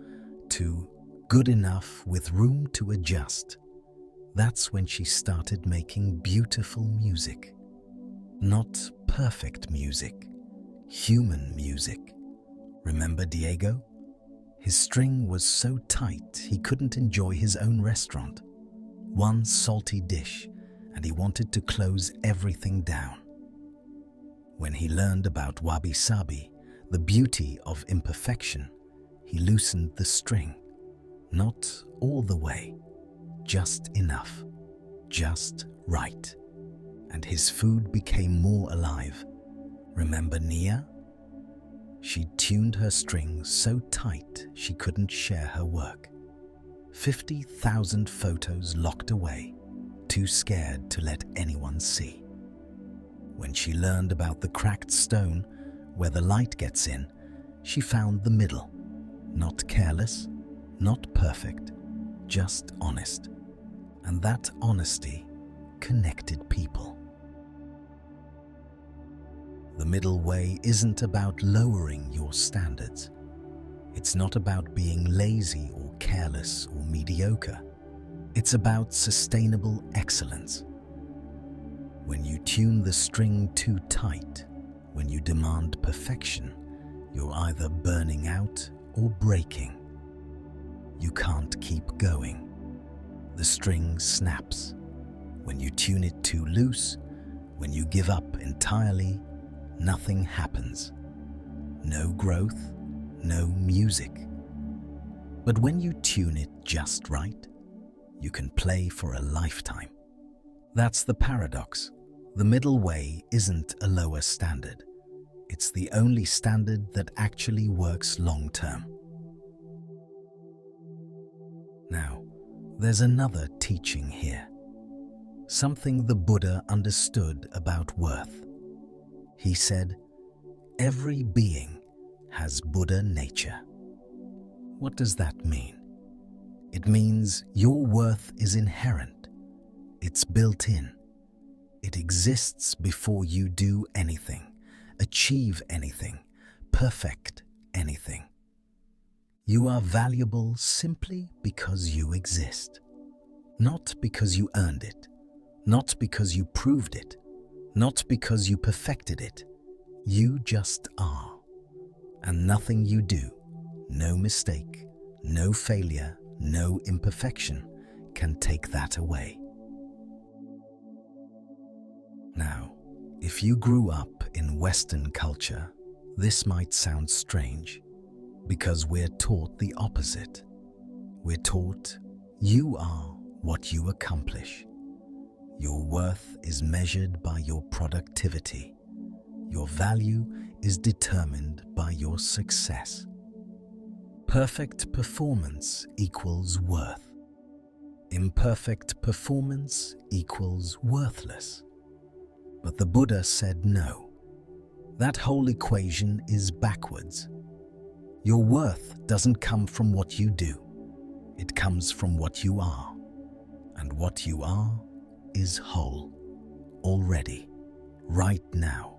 Speaker 1: to good enough with room to adjust. That's when she started making beautiful music. Not perfect music, human music. Remember Diego? His string was so tight he couldn't enjoy his own restaurant. One salty dish, and he wanted to close everything down. When he learned about wabi-sabi, the beauty of imperfection, he loosened the string. Not all the way, just enough, just right. And his food became more alive. Remember Nia? She tuned her strings so tight she couldn't share her work. 50,000 photos locked away, too scared to let anyone see. When she learned about the cracked stone, where the light gets in, she found the middle. Not careless, not perfect, just honest. And that honesty connected people. The middle way isn't about lowering your standards. It's not about being lazy or careless or mediocre. It's about sustainable excellence. When you tune the string too tight, when you demand perfection, you're either burning out or breaking. You can't keep going. The string snaps. When you tune it too loose, when you give up entirely, nothing happens. No growth, no music. But when you tune it just right, you can play for a lifetime. That's the paradox. The middle way isn't a lower standard. It's the only standard that actually works long term. Now, there's another teaching here. Something the Buddha understood about worth. He said, every being has Buddha nature. What does that mean? It means your worth is inherent. It's built in. It exists before you do anything, achieve anything, perfect anything. You are valuable simply because you exist. Not because you earned it, not because you proved it, not because you perfected it. You just are. And nothing you do, no mistake, no failure, no imperfection can take that away. Now, if you grew up in Western culture, this might sound strange, because we're taught the opposite. We're taught you are what you accomplish. Your worth is measured by your productivity. Your value is determined by your success. Perfect performance equals worth. Imperfect performance equals worthless. But the Buddha said no. That whole equation is backwards. Your worth doesn't come from what you do. It comes from what you are. And what you are is whole, already, right now.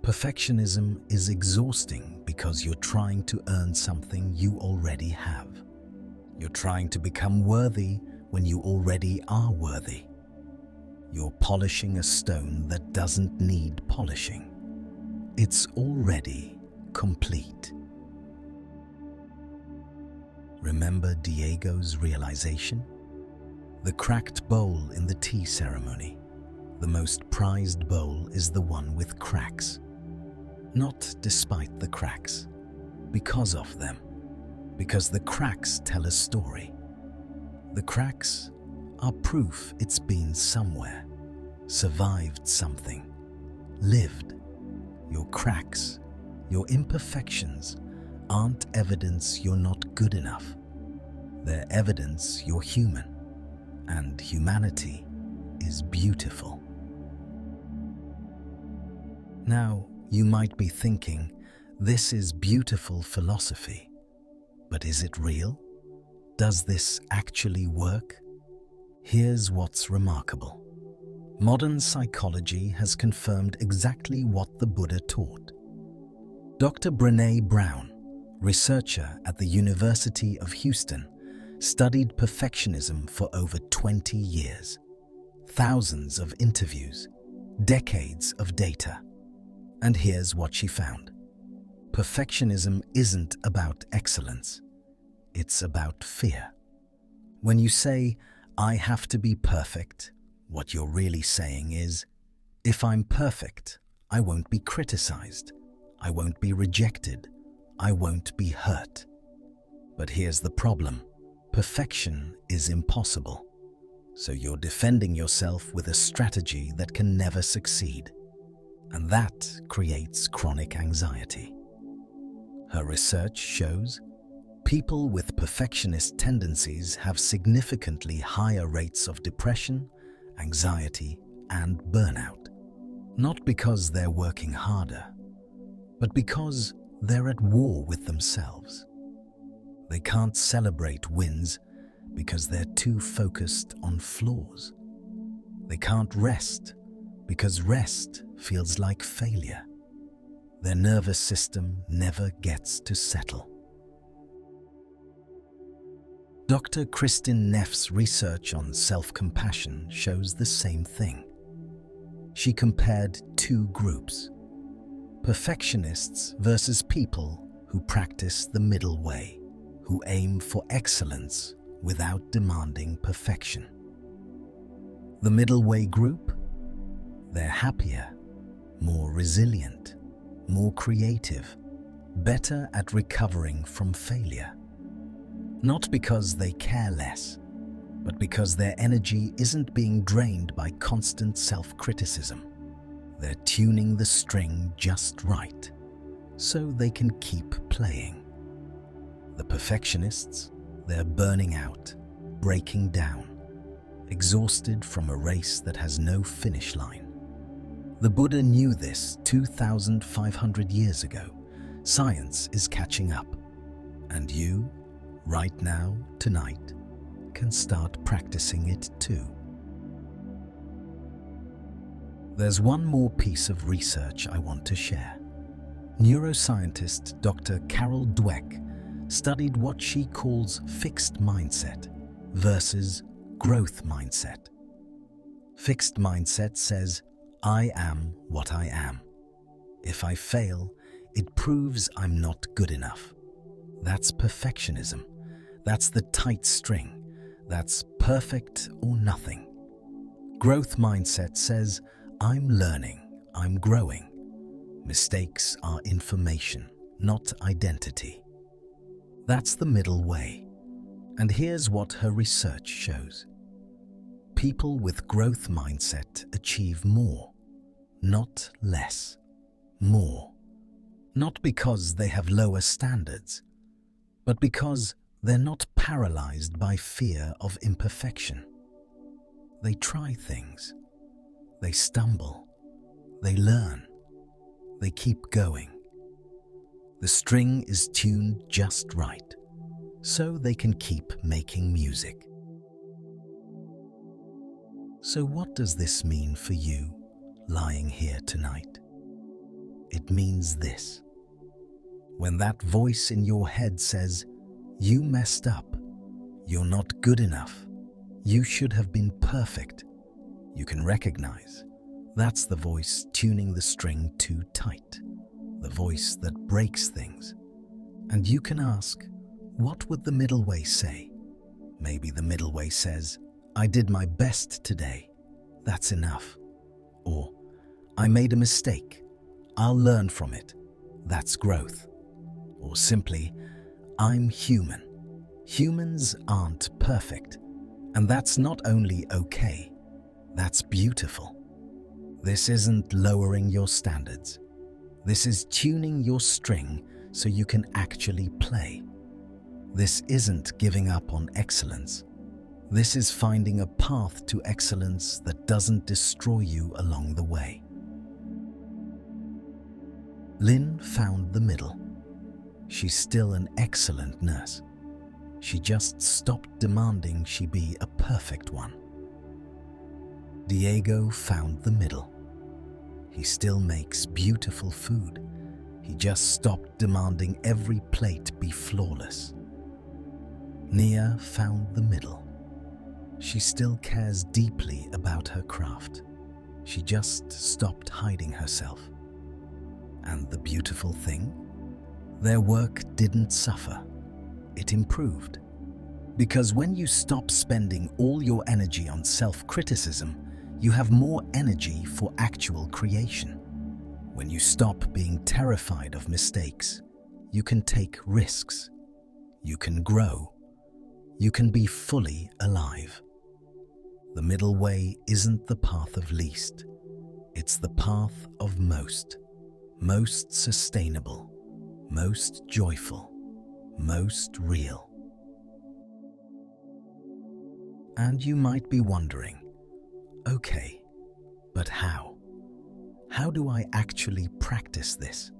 Speaker 1: Perfectionism is exhausting because you're trying to earn something you already have. You're trying to become worthy when you already are worthy. You're polishing a stone that doesn't need polishing. It's already complete. Remember Diego's realization? The cracked bowl in the tea ceremony. The most prized bowl is the one with cracks. Not despite the cracks, because of them. Because the cracks tell a story. The cracks are proof it's been somewhere, survived something, lived. Your cracks, your imperfections, aren't evidence you're not good enough. They're evidence you're human, and humanity is beautiful. Now, you might be thinking, this is beautiful philosophy, but is it real? Does this actually work? Here's what's remarkable. Modern psychology has confirmed exactly what the Buddha taught. Dr. Brené Brown, researcher at the University of Houston, studied perfectionism for over 20 years. Thousands of interviews, decades of data. And here's what she found. Perfectionism isn't about excellence. It's about fear. When you say, I have to be perfect, what you're really saying is, if I'm perfect, I won't be criticized. I won't be rejected. I won't be hurt. But here's the problem. Perfection is impossible. So you're defending yourself with a strategy that can never succeed. And that creates chronic anxiety. Her research shows people with perfectionist tendencies have significantly higher rates of depression, anxiety, and burnout. Not because they're working harder, but because they're at war with themselves. They can't celebrate wins because they're too focused on flaws. They can't rest because rest feels like failure. Their nervous system never gets to settle. Dr. Kristin Neff's research on self-compassion shows the same thing. She compared two groups: perfectionists versus people who practice the middle way, who aim for excellence without demanding perfection. The middle way group? They're happier, more resilient, more creative, better at recovering from failure. Not because they care less, but because their energy isn't being drained by constant self-criticism. They're tuning the string just right, so they can keep playing. The perfectionists, they're burning out, breaking down, exhausted from a race that has no finish line. The Buddha knew this 2,500 years ago. Science is catching up, and you, right now, tonight, can start practicing it too. There's one more piece of research I want to share. Neuroscientist Dr. Carol Dweck studied what she calls fixed mindset versus growth mindset. Fixed mindset says, I am what I am. If I fail, it proves I'm not good enough. That's perfectionism. That's the tight string. That's perfect or nothing. Growth mindset says, I'm learning, I'm growing. Mistakes are information, not identity. That's the middle way. And here's what her research shows. People with growth mindset achieve more, not less, more. Not because they have lower standards, but because they're not paralyzed by fear of imperfection. They try things. They stumble. They learn. They keep going. The string is tuned just right, so they can keep making music. So what does this mean for you, lying here tonight? It means this. When that voice in your head says, you messed up, you're not good enough, you should have been perfect, you can recognize that's the voice tuning the string too tight, the voice that breaks things. And you can ask, what would the middle way say? Maybe the middle way says, I did my best today, that's enough. Or, I made a mistake, I'll learn from it, that's growth. Or simply, I'm human. Humans aren't perfect, and that's not only okay, that's beautiful. This isn't lowering your standards. This is tuning your string so you can actually play. This isn't giving up on excellence. This is finding a path to excellence that doesn't destroy you along the way. Lynn found the middle. She's still an excellent nurse. She just stopped demanding she be a perfect one. Diego found the middle. He still makes beautiful food. He just stopped demanding every plate be flawless. Nia found the middle. She still cares deeply about her craft. She just stopped hiding herself. And the beautiful thing? Their work didn't suffer. It improved. Because when you stop spending all your energy on self-criticism, you have more energy for actual creation. When you stop being terrified of mistakes, you can take risks. You can grow. You can be fully alive. The middle way isn't the path of least. It's the path of most sustainable, most joyful, most real. And you might be wondering, okay, but how? How do I actually practice this?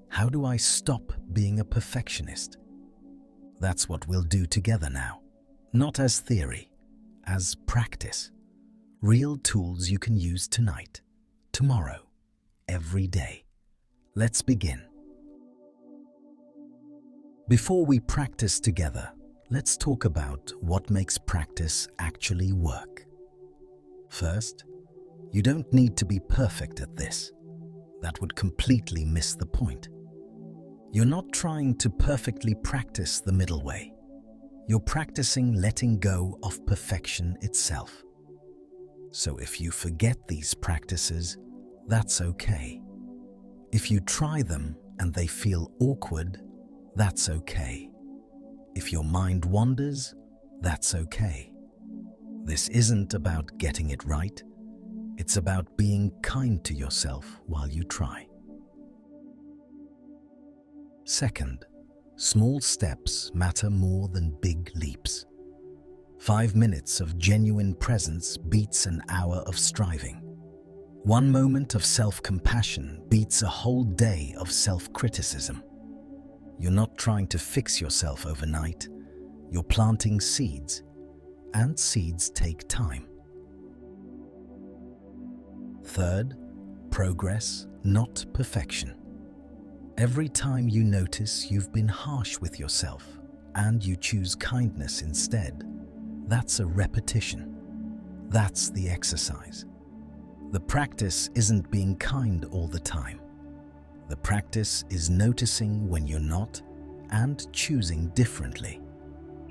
Speaker 1: How do I stop being a perfectionist? That's what we'll do together now. Not as theory, as practice. Real tools you can use tonight, tomorrow, every day. Let's begin. Before we practice together, Let's talk about what makes practice actually work. First, you don't need to be perfect at this. That would completely miss the point. You're not trying to perfectly practice the middle way. You're practicing letting go of perfection itself. So if you forget these practices, that's okay. If you try them and they feel awkward, that's okay. If your mind wanders, that's okay. This isn't about getting it right. It's about being kind to yourself while you try. Second, small steps matter more than big leaps. 5 minutes of genuine presence beats an hour of striving. 1 moment of self-compassion beats a whole day of self-criticism. You're not trying to fix yourself overnight. You're planting seeds, and seeds take time. Third, progress, not perfection. Every time you notice you've been harsh with yourself and you choose kindness instead, that's a repetition. That's the exercise. The practice isn't being kind all the time. The practice is noticing when you're not and choosing differently.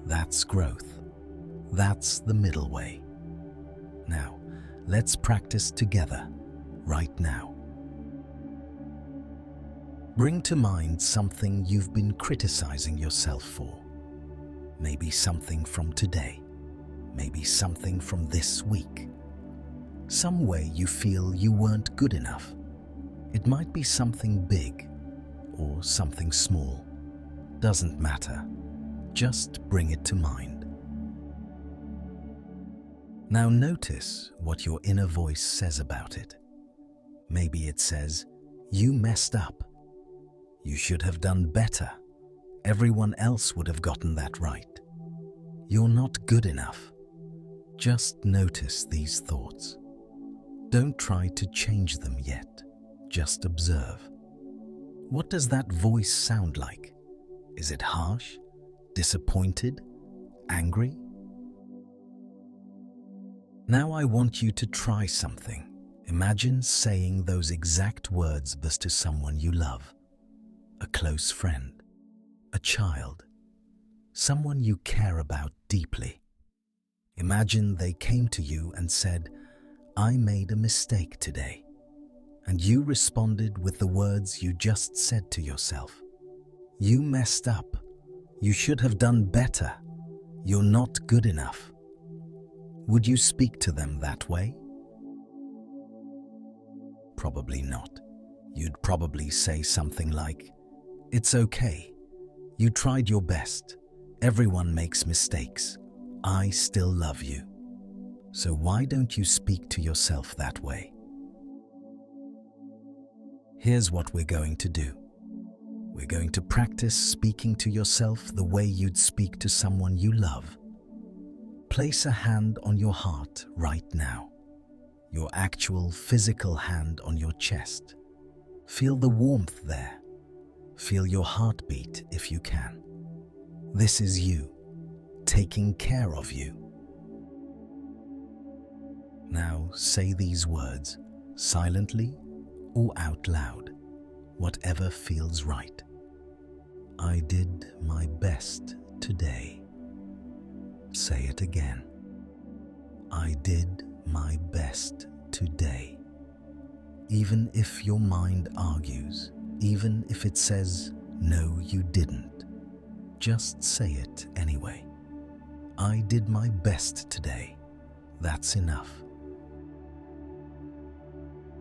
Speaker 1: That's growth. That's the middle way. Now, let's practice together, right now. Bring to mind something you've been criticizing yourself for. Maybe something from today. Maybe something from this week. Some way you feel you weren't good enough. It might be something big or something small. Doesn't matter. Just bring it to mind. Now notice what your inner voice says about it. Maybe it says, "You messed up. You should have done better. Everyone else would have gotten that right. You're not good enough." Just notice these thoughts. Don't try to change them yet. Just observe. What does that voice sound like? Is it harsh, disappointed, angry? Now I want you to try something. Imagine saying those exact words but to someone you love. A close friend, a child, someone you care about deeply. Imagine they came to you and said, "I made a mistake today." And you responded with the words you just said to yourself. "You messed up. You should have done better. You're not good enough." Would you speak to them that way? Probably not. You'd probably say something like, "It's okay. You tried your best. Everyone makes mistakes. I still love you." So why don't you speak to yourself that way? Here's what we're going to do. We're going to practice speaking to yourself the way you'd speak to someone you love. Place a hand on your heart right now. Your actual physical hand on your chest. Feel the warmth there. Feel your heartbeat if you can. This is you, taking care of you. Now say these words, silently or out loud, whatever feels right. I did my best today. Say it again. I did my best today. Even if your mind argues, even if it says, "No, you didn't," just say it anyway. I did my best today. That's enough.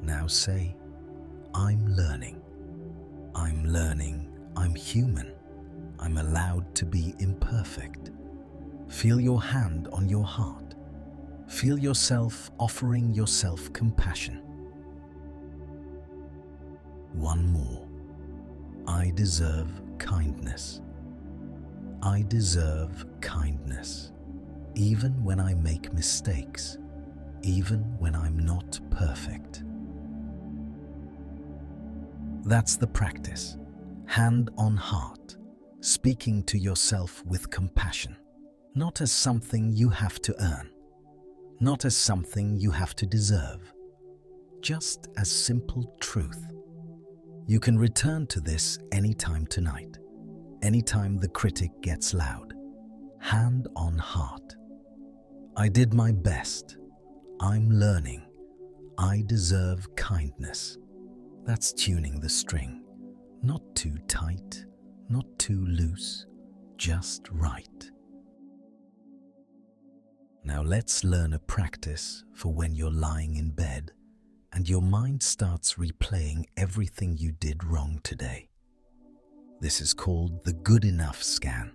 Speaker 1: Now say, I'm learning. I'm learning. I'm human. I'm allowed to be imperfect. Feel your hand on your heart. Feel yourself offering yourself compassion. One more. I deserve kindness. I deserve kindness, even when I make mistakes, even when I'm not perfect. That's the practice, hand on heart, speaking to yourself with compassion. not as something you have to earn, not as something you have to deserve, just as simple truth. You can return to this anytime tonight, anytime the critic gets loud. Hand on heart. I did my best. I'm learning. I deserve kindness. That's tuning the string. Not too tight, not too loose, just right. Now let's learn a practice for when you're lying in bed and your mind starts replaying everything you did wrong today. This is called the good enough scan.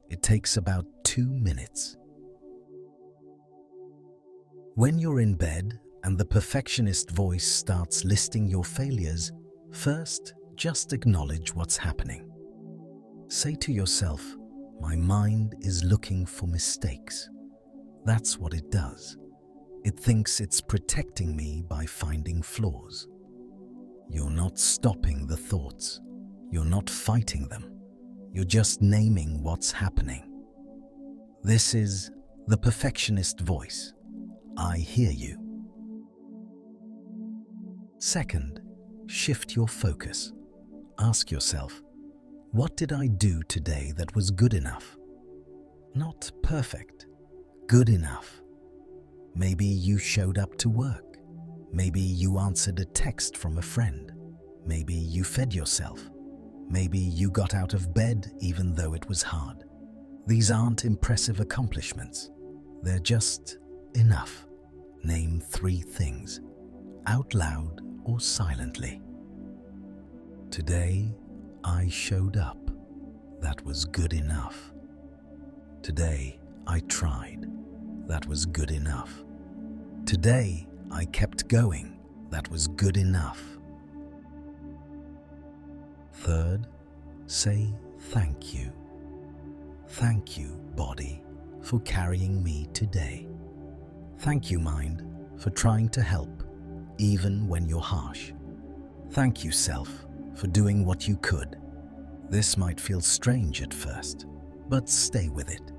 Speaker 1: It takes about 2 minutes. When you're in bed and the perfectionist voice starts listing your failures, first, just acknowledge what's happening. Say to yourself, my mind is looking for mistakes. That's what it does. It thinks it's protecting me by finding flaws. You're not stopping the thoughts. You're not fighting them. You're just naming what's happening. This is the perfectionist voice. I hear you. Second, shift your focus. Ask yourself, what did I do today that was good enough? Not perfect, good enough. Maybe you showed up to work. Maybe you answered a text from a friend. Maybe you fed yourself. Maybe you got out of bed even though it was hard. These aren't impressive accomplishments. They're just enough. Name 3 things, out loud or silently. Today, I showed up. That was good enough. Today, I tried. That was good enough. Today, I kept going. That was good enough. Third, say thank you. Thank you, body, for carrying me today. Thank you, mind, for trying to help, even when you're harsh. Thank you, self, for doing what you could. This might feel strange at first, but stay with it.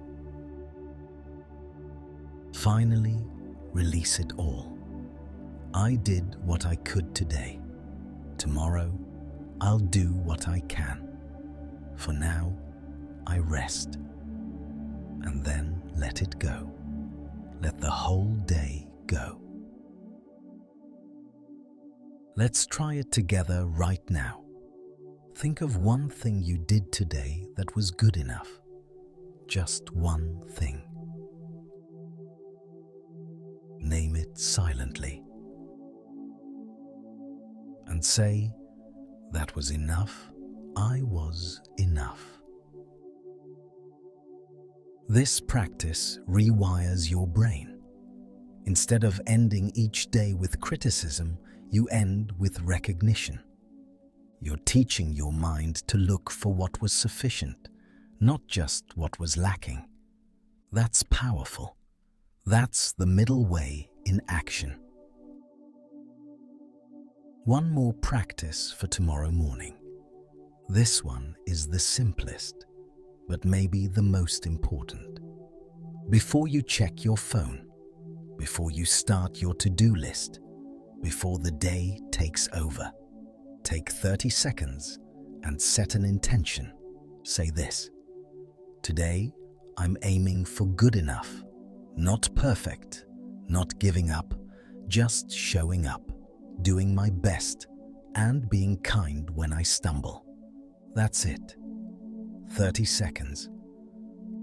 Speaker 1: Finally, release it all. I did what I could today. Tomorrow, I'll do what I can. For now, I rest. And then let it go. Let the whole day go. Let's try it together right now. Think of one thing you did today that was good enough. Just one thing. Name it silently. And say, that was enough. I was enough. This practice rewires your brain. Instead of ending each day with criticism, you end with recognition. You're teaching your mind to look for what was sufficient, not just what was lacking. That's powerful. That's the middle way in action. One more practice for tomorrow morning. This one is the simplest, but maybe the most important. Before you check your phone, before you start your to-do list, before the day takes over, take 30 seconds and set an intention. Say this: today, I'm aiming for good enough, not perfect, not giving up, just showing up, doing my best, and being kind when I stumble. That's it. 30 seconds.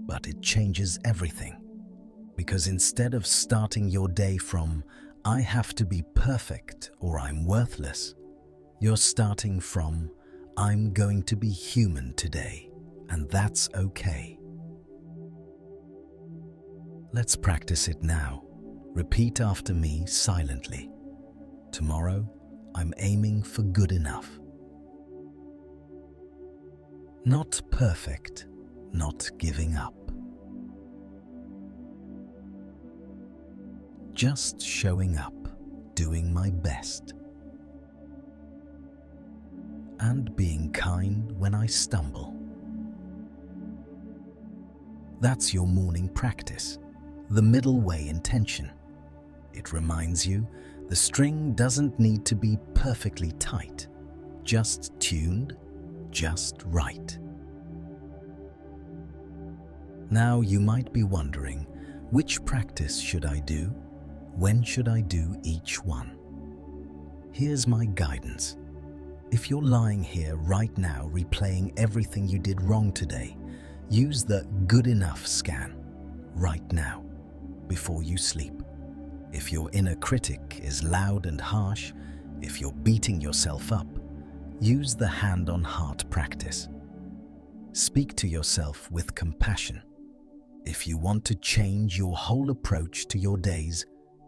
Speaker 1: But it changes everything. Because instead of starting your day from, I have to be perfect or I'm worthless, you're starting from, I'm going to be human today, and that's okay. Let's practice it now. Repeat after me silently. Tomorrow, I'm aiming for good enough. Not perfect, not giving up. Just showing up, doing my best. And being kind when I stumble. That's your morning practice, the middle way intention. It reminds you the string doesn't need to be perfectly tight, just tuned, just right. Now you might be wondering, which practice should I do? When should I do each one? Here's my guidance. If you're lying here right now replaying everything you did wrong today, use the good enough scan right now before you sleep. If your inner critic is loud and harsh, if you're beating yourself up, use the hand on heart practice. Speak to yourself with compassion. If you want to change your whole approach to your days,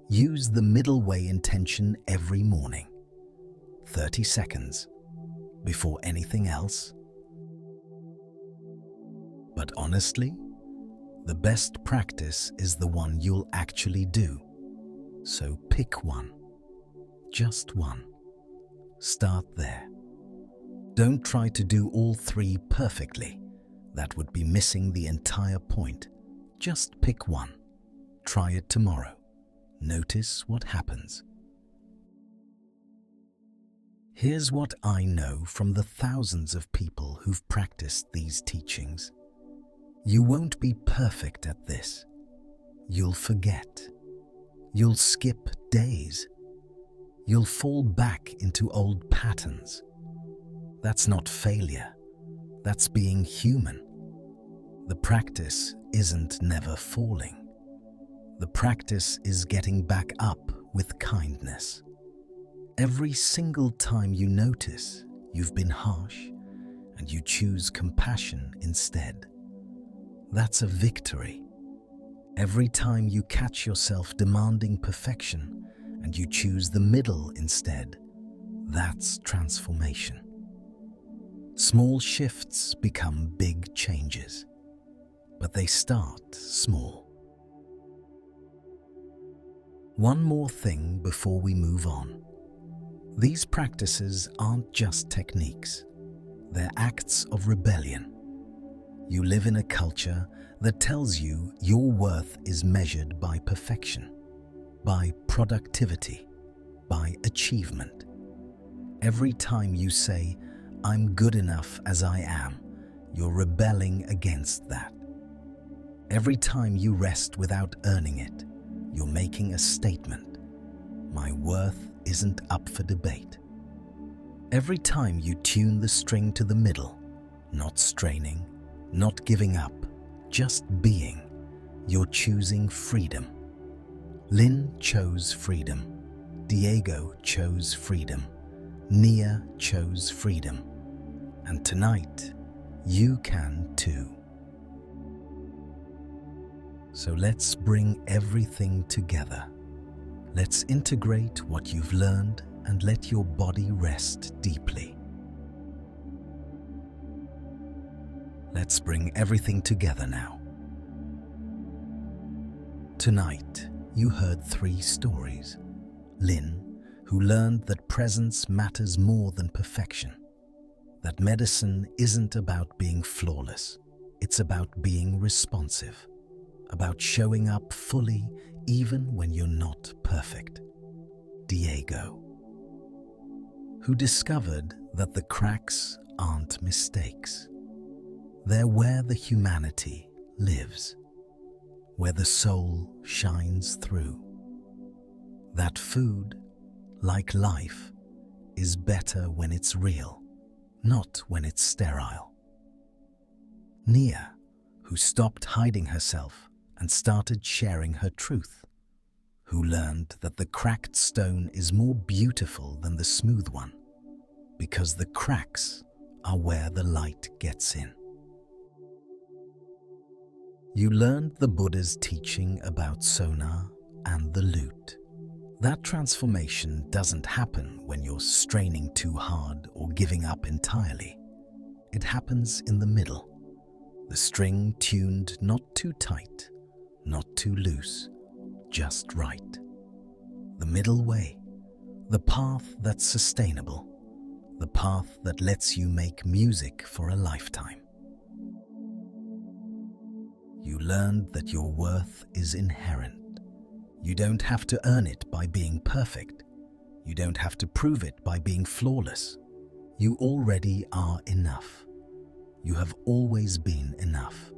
Speaker 1: use the middle way intention every morning. 30 seconds before anything else. But honestly, the best practice is the one you'll actually do. So pick one, just one. Start there. Don't try to do all three perfectly. That would be missing the entire point. Just pick one. Try it tomorrow. Notice what happens. Here's what I know from the thousands of people who've practiced these teachings. You won't be perfect at this. You'll forget. You'll skip days. You'll fall back into old patterns. That's not failure. That's being human. The practice isn't never falling. The practice is getting back up with kindness. Every single time you notice you've been harsh and you choose compassion instead, that's a victory. Every time you catch yourself demanding perfection and you choose the middle instead, that's transformation. Small shifts become big changes, but they start small. One more thing before we move on. These practices aren't just techniques. They're acts of rebellion. You live in a culture that tells you your worth is measured by perfection, by productivity, by achievement. Every time you say, "I'm good enough as I am," you're rebelling against that. Every time you rest without earning it, you're making a statement. My worth isn't up for debate. Every time you tune the string to the middle, not straining, not giving up, just being, you're choosing freedom. Lynn chose freedom. Diego chose freedom. Nia chose freedom. And tonight, you can too. So let's bring everything together. Let's integrate what you've learned and let your body rest deeply. Let's bring everything together now. Tonight, you heard 3 stories. Lynn, who learned that presence matters more than perfection. That medicine isn't about being flawless. It's about being responsive. About showing up fully even when you're not perfect. Diego, who discovered that the cracks aren't mistakes. They're where the humanity lives, where the soul shines through. That food, like life, is better when it's real, not when it's sterile. Nia, who stopped hiding herself and started sharing her truth, who learned that the cracked stone is more beautiful than the smooth one, because the cracks are where the light gets in. You learned the Buddha's teaching about sonar and the lute. That transformation doesn't happen when you're straining too hard or giving up entirely. It happens in the middle. The string tuned not too tight, not too loose, just right. The middle way, the path that's sustainable, the path that lets you make music for a lifetime. You learned that your worth is inherent. You don't have to earn it by being perfect. You don't have to prove it by being flawless. You already are enough. You have always been enough.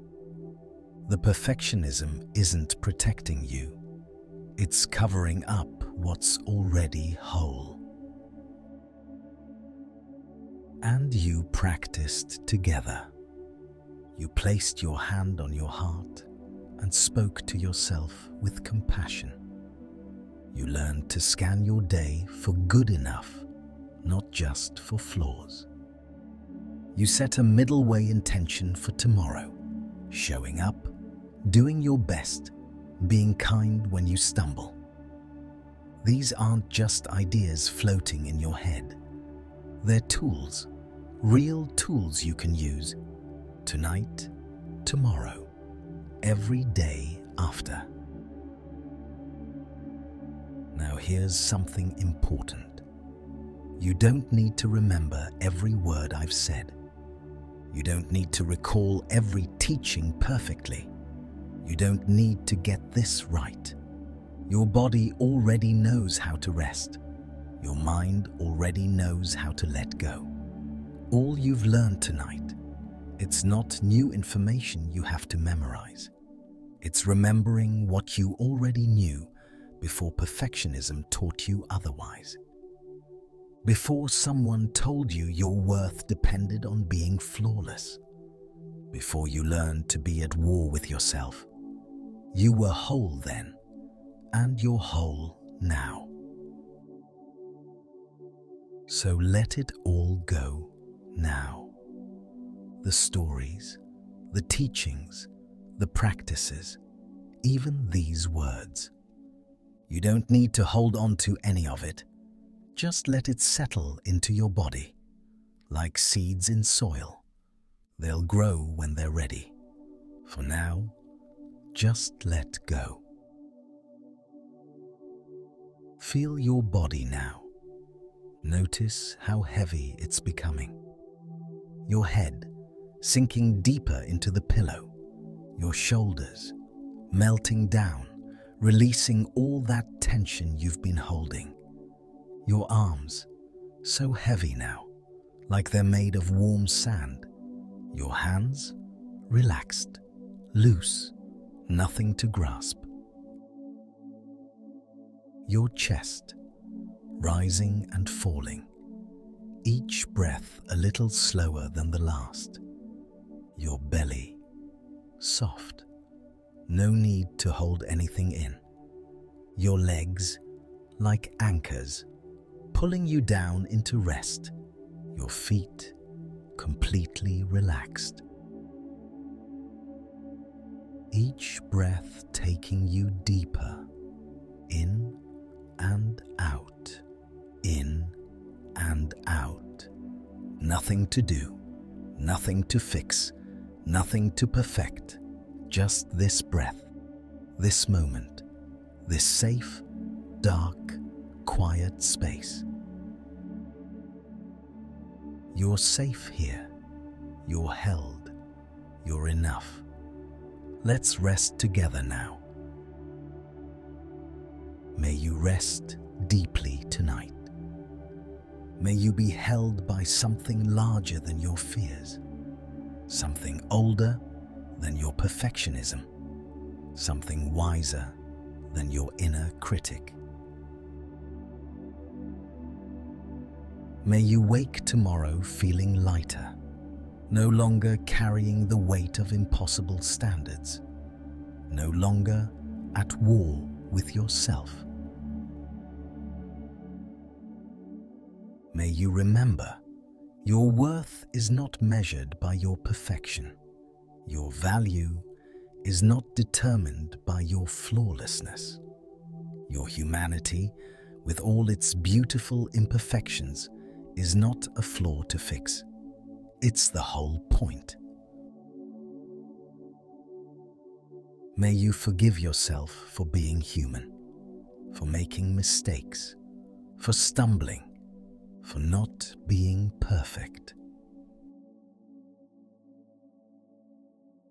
Speaker 1: The perfectionism isn't protecting you. It's covering up what's already whole. And you practiced together. You placed your hand on your heart and spoke to yourself with compassion. You learned to scan your day for good enough, not just for flaws. You set a middle way intention for tomorrow, showing up, doing your best, being kind when you stumble. These aren't just ideas floating in your head. They're tools, real tools you can use tonight, tomorrow, every day after. Now here's something important. You don't need to remember every word I've said. You don't need to recall every teaching perfectly. You don't need to get this right. Your body already knows how to rest. Your mind already knows how to let go. All you've learned tonight, it's not new information you have to memorize. It's remembering what you already knew before perfectionism taught you otherwise. Before someone told you your worth depended on being flawless. Before you learned to be at war with yourself. You were whole then, and you're whole now. So let it all go now. The stories, the teachings, the practices, even these words. You don't need to hold on to any of it. Just let it settle into your body, like seeds in soil. They'll grow when they're ready. For now, just let go. Feel your body now. Notice how heavy it's becoming. Your head sinking deeper into the pillow. Your shoulders melting down, releasing all that tension you've been holding. Your arms so heavy now, like they're made of warm sand. Your hands relaxed, loose, nothing to grasp. Your chest rising and falling, each breath a little slower than the last. Your belly soft, no need to hold anything in. Your legs like anchors, pulling you down into rest. Your feet completely relaxed. Each breath taking you deeper, in and out, in and out. Nothing to do, nothing to fix, nothing to perfect. Just this breath, this moment, this safe, dark, quiet space. You're safe here. You're held. You're enough. Let's rest together now. May you rest deeply tonight. May you be held by something larger than your fears, something older than your perfectionism, something wiser than your inner critic. May you wake tomorrow feeling lighter, no longer carrying the weight of impossible standards, no longer at war with yourself. May you remember, your worth is not measured by your perfection. Your value is not determined by your flawlessness. Your humanity, with all its beautiful imperfections, is not a flaw to fix. It's the whole point. May you forgive yourself for being human, for making mistakes, for stumbling, for not being perfect.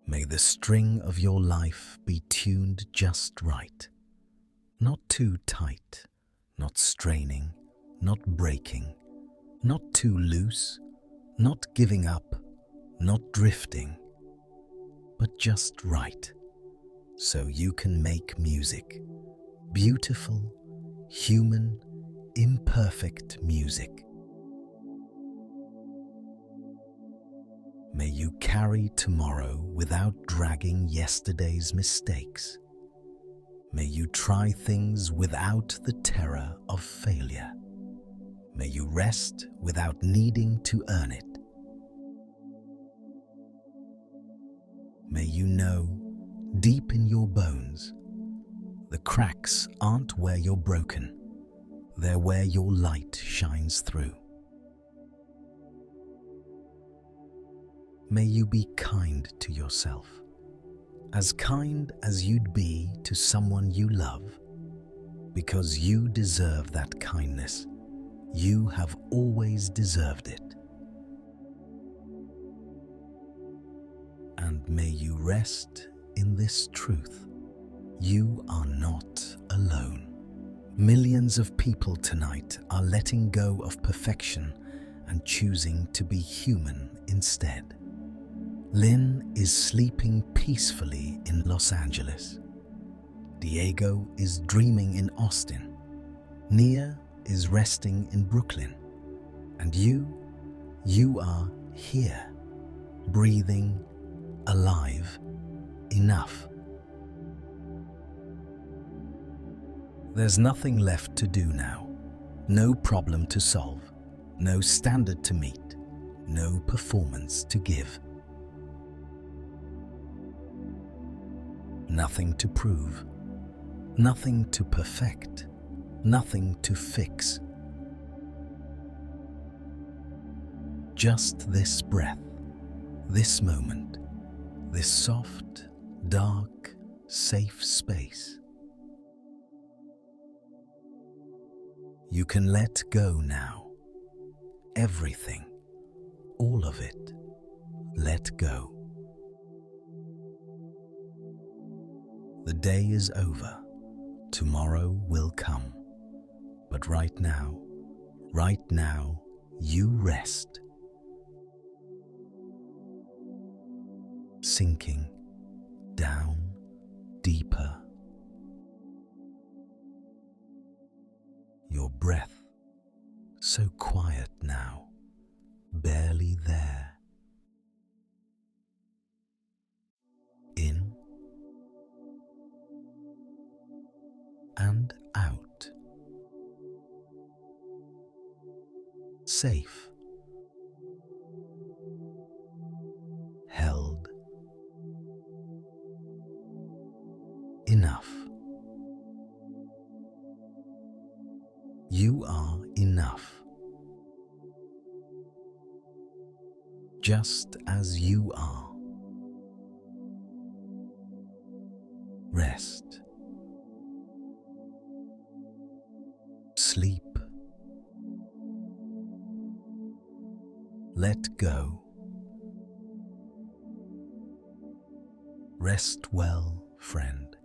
Speaker 1: May the string of your life be tuned just right. Not too tight, not straining, not breaking, not too loose, not giving up, not drifting, but just right, so you can make music. Beautiful, human, imperfect music. May you carry tomorrow without dragging yesterday's mistakes. May you try things without the terror of failure. May you rest without needing to earn it. May you know, deep in your bones, the cracks aren't where you're broken, they're where your light shines through. May you be kind to yourself, as kind as you'd be to someone you love, because you deserve that kindness. You have always deserved it. And may you rest in this truth. You are not alone. Millions of people tonight are letting go of perfection and choosing to be human instead. Lynn is sleeping peacefully in Los Angeles. Diego is dreaming in Austin. Nia is resting in Brooklyn. And you are here, breathing, alive, enough. There's nothing left to do now. No problem to solve. No standard to meet. No performance to give. Nothing to prove, nothing to perfect, nothing to fix. Just this breath, this moment, this soft, dark, safe space. You can let go now. Everything, all of it, let go. The day is over, tomorrow will come, but right now, you rest. Sinking down deeper. Your breath, so quiet now, barely there. In and out. Safe. Held. Enough. You are enough. Just as you are. Rest. Sleep. Let go. Rest well, friend.